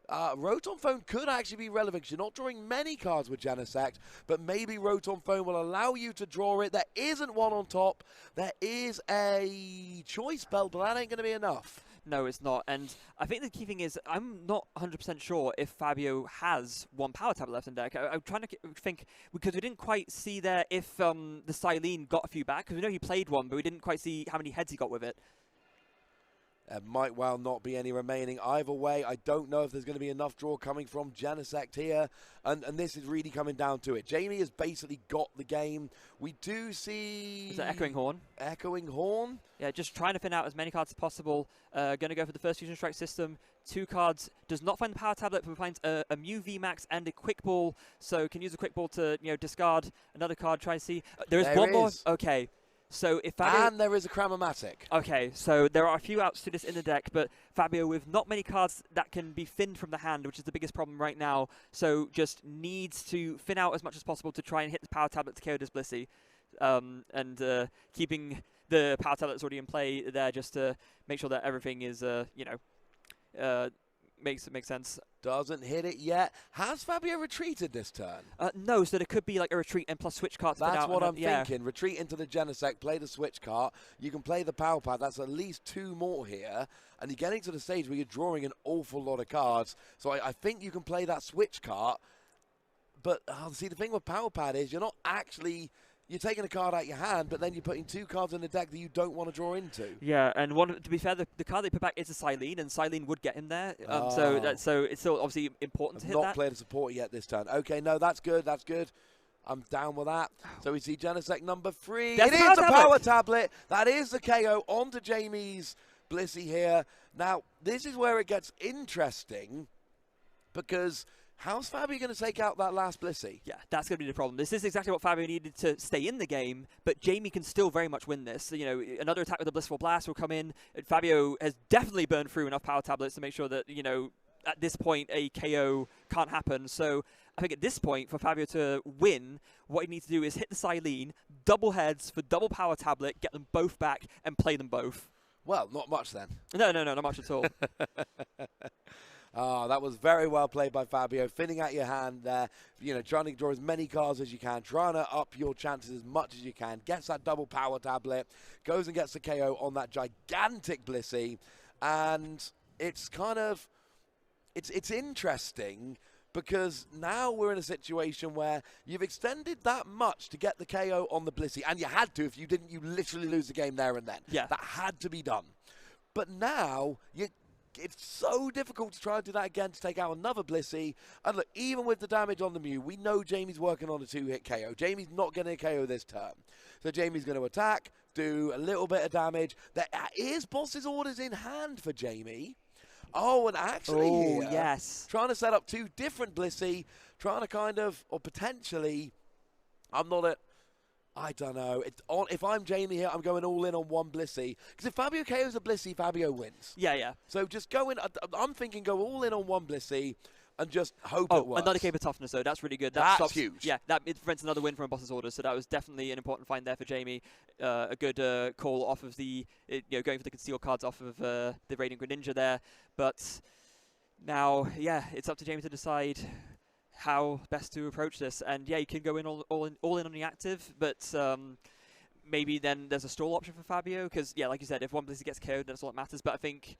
Rotom Foam could actually be relevant because you're not drawing many cards with Genesect, but maybe Rotom Foam will allow you to draw it. There isn't one on top. There is a Choice Belt, but that ain't going to be enough. No, it's not. And I think the key thing is I'm not 100% sure if Fabio has 1 power tablet left in deck. I'm trying to think, because we didn't quite see there if the Silene got a few back, because we know he played 1, but we didn't quite see how many heads he got with it. There might well not be any remaining. Either way, I don't know if there's going to be enough draw coming from Genesect here. And this is really coming down to it. Jamie has basically got the game. We do see... Is that Echoing Horn? Echoing Horn? Yeah, just trying to thin out as many cards as possible. Going to go for the first Fusion Strike system. 2 cards. Does not find the power tablet, but finds a Mew VMAX and a Quick Ball. So can use a Quick Ball to discard another card. Try to see. There is one more. Okay. So if Fabio... And there is a Cramomatic. Okay, so there are a few outs to this in the deck, but Fabio with not many cards that can be thinned from the hand, which is the biggest problem right now, so just needs to thin out as much as possible to try and hit the power tablet to KO this Blissey, and keeping the power tablet that's already in play there just to make sure that everything is, makes sense. Doesn't hit it yet. Has Fabio retreated this turn? No, so there could be like a retreat and plus switch cart. That's what I'm thinking. Retreat into the Genesect, play the switch cart. You can play the power pad. That's at least 2 more here. And you're getting to the stage where you're drawing an awful lot of cards. So I think you can play that switch cart. But see, the thing with power pad is you're not actually... You're taking a card out your hand, but then you're putting 2 cards in the deck that you don't want to draw into. Yeah, and to be fair, the card they put back is a Silene, and Silene would get him there. So it's still obviously important to hit that. Not played a support yet this turn. Okay, no, that's good. That's good. I'm down with that. So we see Genesect number 3. It is a power tablet. That is the KO onto Jamie's Blissey here. Now, this is where it gets interesting because... How's Fabio going to take out that last Blissey? Yeah, that's going to be the problem. This is exactly what Fabio needed to stay in the game, but Jamie can still very much win this. Another attack with a Blissful Blast will come in. Fabio has definitely burned through enough power tablets to make sure that, at this point, a KO can't happen. So I think at this point, for Fabio to win, what he needs to do is hit the Silene, double heads for double power tablet, get them both back, and play them both. Well, not much then. No, not much at all. Oh, that was very well played by Fabio, thinning out your hand there, trying to draw as many cards as you can, trying to up your chances as much as you can, gets that double power tablet, goes and gets the KO on that gigantic Blissey, and it's kind of, it's interesting because now we're in a situation where you've extended that much to get the KO on the Blissey, and you had to. If you didn't, you literally lose the game there and then. Yeah. That had to be done. But now, it's so difficult to try and do that again to take out another Blissey. And look, even with the damage on the Mew, we know Jamie's working on a 2-hit KO. Jamie's not getting a KO this turn. So Jamie's going to attack, do a little bit of damage. There is boss's orders in hand for Jamie. Oh, and actually here, yes. Trying to set up 2 different Blissey, trying to kind of, or potentially, I don't know. If I'm Jamie here, I'm going all in on one Blissey. Because if Fabio KOs a Blissey, Fabio wins. Yeah. So just go in, I'm thinking go all in on one Blissey and just hope it works. Another Cape of Toughness, though. That's really good. That's huge. Yeah, it prevents another win from a boss's order. So that was definitely an important find there for Jamie. A good call off of the, going for the conceal cards off of the Radiant Greninja there. But now, yeah, it's up to Jamie to decide how best to approach this. And yeah, you can go in all in on the active, but maybe then there's a stall option for Fabio. Because, yeah, like you said, if one Blissey gets KO'd, that's all that matters. But I think...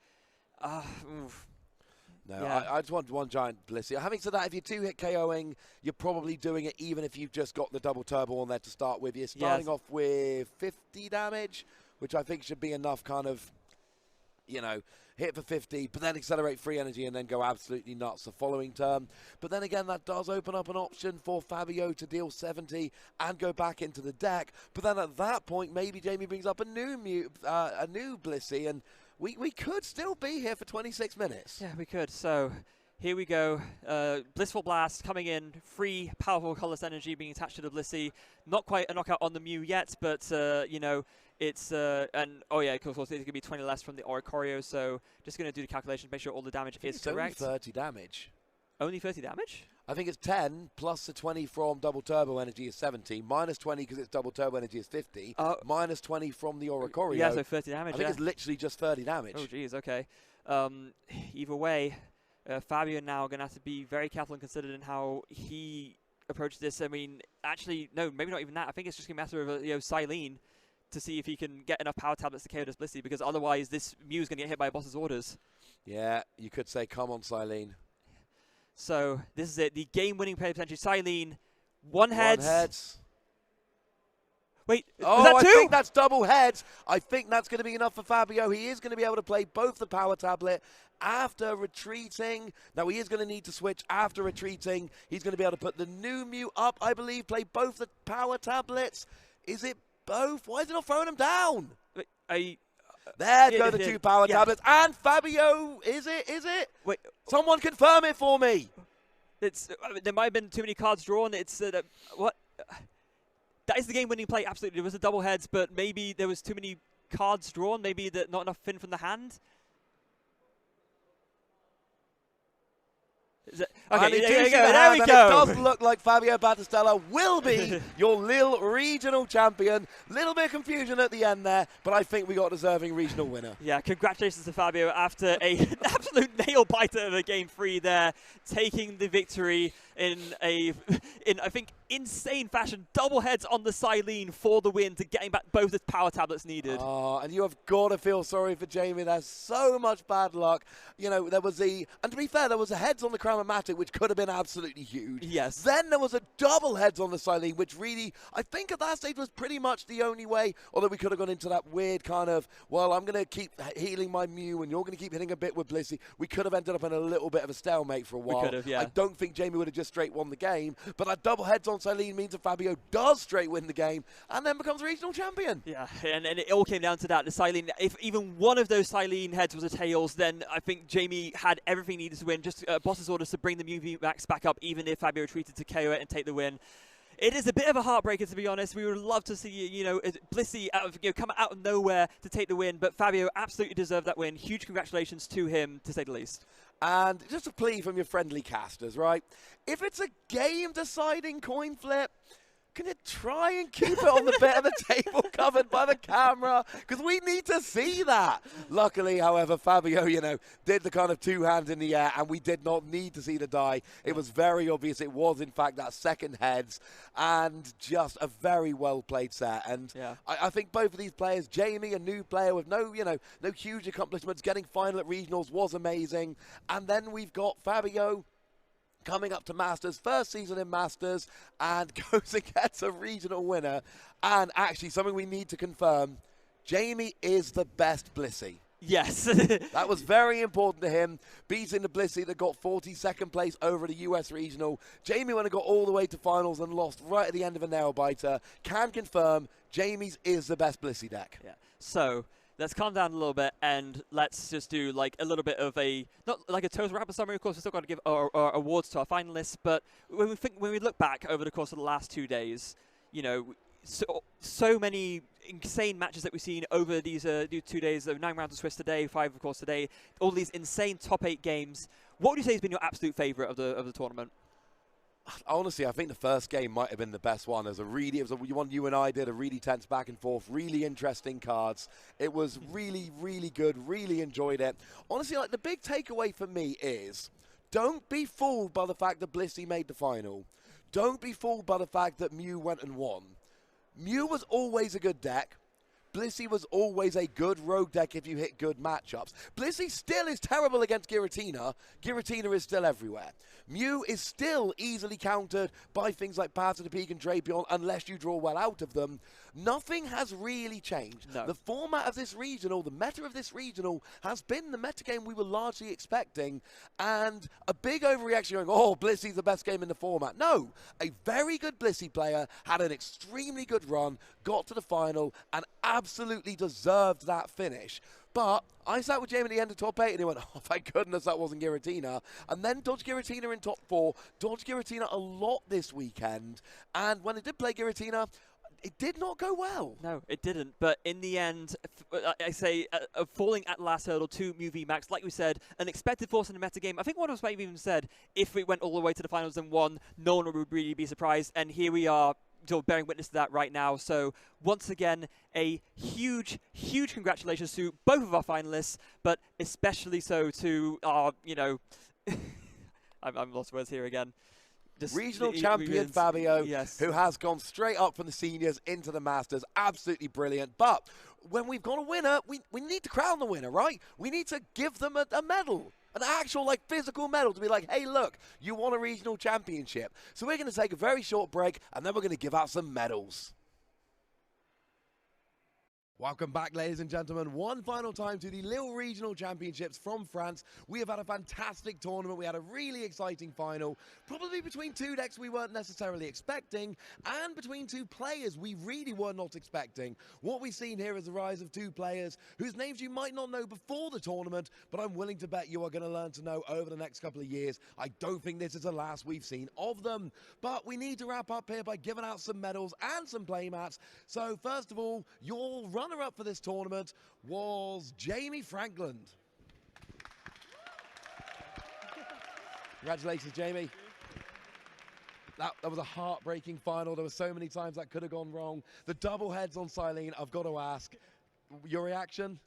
No, yeah. I just want one giant Blissey. Having said that, if you're 2-hit KOing, you're probably doing it even if you've just got the double turbo on there to start with. You're starting off with 50 damage, which I think should be enough kind of, hit for 50, but then accelerate free energy and then go absolutely nuts the following turn. But then again, that does open up an option for Fabio to deal 70 and go back into the deck. But then at that point, maybe Jamie brings up a new Blissey, and we could still be here for 26 minutes. Yeah, we could. So here we go. Blissful Blast coming in. Free, powerful, colorless energy being attached to the Blissey. Not quite a knockout on the Mew yet, but, it's... and, oh, yeah, of course, it's going to be 20 less from the Oricorio, so just going to do the calculation, make sure all the damage is correct. It's only 30 damage. Only 30 damage? I think it's 10 plus the 20 from double turbo energy is 70, minus 20 because it's double turbo energy is 50, minus 20 from the Oricorio. Yeah, so 30 damage. I think it's literally just 30 damage. Oh, geez, okay. Either way, Fabio now going to have to be very careful and considered in how he approaches this. I mean, actually, no, maybe not even that. I think it's just going to be a matter of Silene to see if he can get enough power tablets to KO this Blissey, because otherwise this Mew is going to get hit by a boss's orders. Yeah, you could say, come on, Silene. So this is it. The game-winning play potentially. Silene, one heads. Wait, oh, was that two? I think that's double heads. I think that's going to be enough for Fabio. He is going to be able to play both the power tablet after retreating. Now, he is going to need to switch after retreating. He's going to be able to put the new Mew up, I believe, play both the power tablets. Is it both? Why is it not throwing them down? Wait, there go the 2 power tablets. And Fabio, is it? Wait, someone confirm it for me. It's there might have been too many cards drawn. It's what? That is the game-winning play. Absolutely, there was a double heads, but maybe there was too many cards drawn. Maybe not enough fin from the hand. Okay, there we go. There we go. It does look like Fabio Battistella will be your Lille regional champion. Little bit of confusion at the end there, but I think we got a deserving regional winner. Yeah, congratulations to Fabio after an absolute nail-biter of a game 3 there, taking the victory in I think, insane fashion. Double heads on the Silene for the win to getting back both the power tablets needed. Oh, and you have got to feel sorry for Jamie. There's so much bad luck. There was and to be fair, there was a heads on the Chromatic, which could have been absolutely huge. Yes. Then there was a double heads on the Silene, which really, I think at that stage was pretty much the only way, although we could have gone into that weird kind of, well, I'm going to keep healing my Mew and you're going to keep hitting a bit with Blissey. We could have ended up in a little bit of a stalemate for a while. We could have, yeah. I don't think Jamie would have just straight won the game, but that double heads on Silene means that Fabio does straight win the game and then becomes regional champion. Yeah, and it all came down to that. The Silene, if even one of those Silene heads was a tails, then I think Jamie had everything needed to win. Just boss's orders to bring the Mew VMAX back up, even if Fabio retreated to KO it and take the win. It is a bit of a heartbreaker, to be honest. We would love to see, Blissey come out of nowhere to take the win, but Fabio absolutely deserved that win. Huge congratulations to him, to say the least. And just a plea from your friendly casters, right? If it's a game-deciding coin flip, can you try and keep it on the bit of the table covered by the camera? Because we need to see that. Luckily, however, Fabio, you know, did the kind of two hands in the air, and we did not need to see the die. It was very obvious it was, in fact, that second heads, and just a very well-played set. And I think both of these players, Jamie, a new player with no huge accomplishments, getting final at regionals was amazing. And then we've got Fabio, coming up to Masters, first season in Masters, and goes and gets a regional winner. And actually, something we need to confirm, Jamie is the best Blissey. Yes. That was very important to him, beating the Blissey that got 42nd place over the US regional. Jamie went and got all the way to finals and lost right at the end of a nail-biter. Can confirm, Jamie's is the best Blissey deck. Yeah. So let's calm down a little bit and let's just do like a little bit of a, not like a total wrap-up summary. Of course, we've still got to give our awards to our finalists, but when we look back over the course of the last 2 days, you know, so many insane matches that we've seen over these 2 days. 9 rounds of Swiss today, 5 of course today. All these insane top 8 games. What would you say has been your absolute favourite of the tournament? Honestly, I think the first game might have been the best one. It was one you and I did, a really tense back and forth, really interesting cards. It was really, really good, really enjoyed it. Honestly, like, the big takeaway for me is, don't be fooled by the fact that Blissey made the final. Don't be fooled by the fact that Mew went and won. Mew was always a good deck. Blissey was always a good rogue deck if you hit good matchups. Blissey still is terrible against Giratina. Giratina is still everywhere. Mew is still easily countered by things like Path to the Peak and Drapion unless you draw well out of them. Nothing has really changed. No. The format of this regional, the meta of this regional, has been the metagame we were largely expecting, and a big overreaction going, oh, Blissey's the best game in the format. No, a very good Blissey player had an extremely good run, got to the final, and absolutely deserved that finish. But I sat with Jamie at the end of top 8 and he went, oh, thank goodness that wasn't Giratina. And then dodged Giratina in top 4, dodged Giratina a lot this weekend. And when it did play Giratina, it did not go well. No, it didn't. But in the end, I say, falling at the last hurdle to Mew VMAX, like we said, an expected force in the metagame. I think one of us might have even said, if we went all the way to the finals and won, no one would really be surprised. And here we are, bearing witness to that right now. So once again, a huge, huge congratulations to both of our finalists, but especially so to our, you know, I'm lost words here again. Regional champion Fabio, who has gone straight up from the seniors into the Masters. Absolutely brilliant. But when we've got a winner, we need to crown the winner, right? We need to give them a medal. An actual, like, physical medal to be like, hey, look, you won a regional championship. So we're going to take a very short break, and then we're going to give out some medals. Welcome back, ladies and gentlemen. One final time to the Lille Regional Championships from France. We have had a fantastic tournament. We had a really exciting final, probably between 2 decks we weren't necessarily expecting, and between 2 players we really were not expecting. What we've seen here is the rise of 2 players whose names you might not know before the tournament, but I'm willing to bet you are going to learn to know over the next couple of years. I don't think this is the last we've seen of them, but we need to wrap up here by giving out some medals and some playmats. So first of all, your runner-up for this tournament was Jamie Franklin. Congratulations, Jamie. That was a heartbreaking final. There were so many times that could have gone wrong. The double heads on Silene, I've got to ask, your reaction?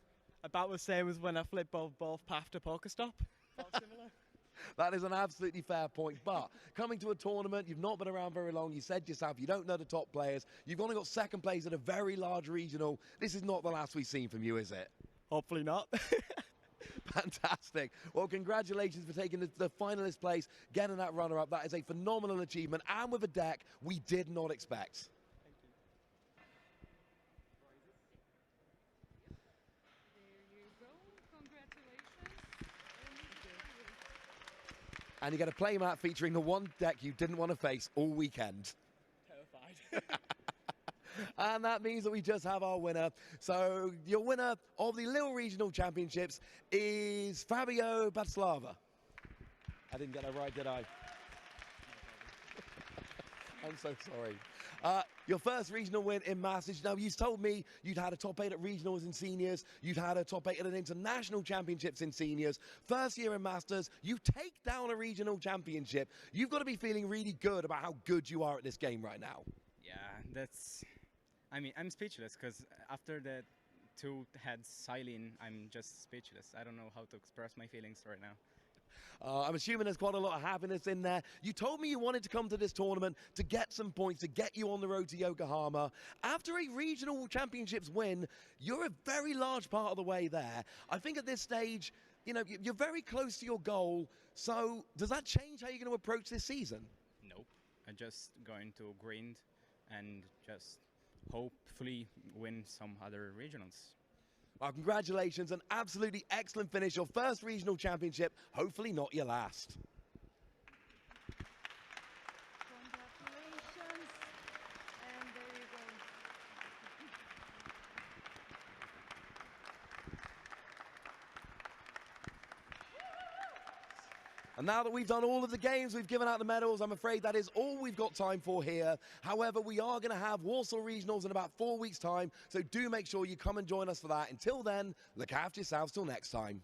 About the same as when I flipped both Path to Pokestop. That is an absolutely fair point, but coming to a tournament, you've not been around very long, you said yourself, you don't know the top players, you've only got second place at a very large regional. This is not the last we've seen from you, is it? Hopefully not. Fantastic. Well, congratulations for taking the finalist place, getting that runner-up. That is a phenomenal achievement, and with a deck we did not expect. And you get a playmat featuring the one deck you didn't want to face all weekend. Terrified. And that means that we just have our winner. So your winner of the Lille Regional Championships is Fabio Batslava. I didn't get that right, did I? I'm so sorry. Your first regional win in Masters. Now, you told me you'd had a top 8 at regionals in seniors. You'd had a top 8 at an international championships in seniors. First year in Masters, you take down a regional championship. You've got to be feeling really good about how good you are at this game right now. Yeah, I mean, I'm speechless because after the 2 heads Silene, I'm just speechless. I don't know how to express my feelings right now. I'm assuming there's quite a lot of happiness in there. You told me you wanted to come to this tournament to get some points, to get you on the road to Yokohama. After a regional championships win, you're a very large part of the way there. I think at this stage, you know, you're very close to your goal. So does that change how you're going to approach this season? Nope. I'm just going to grind and just hopefully win some other regionals. Well, congratulations, an absolutely excellent finish. Your first regional championship, hopefully not your last. Congratulations. And there you go. And now that we've done all of the games, we've given out the medals, I'm afraid that is all we've got time for here. However, we are going to have Warsaw Regionals in about 4 weeks' time, so do make sure you come and join us for that. Until then, look after yourselves till next time.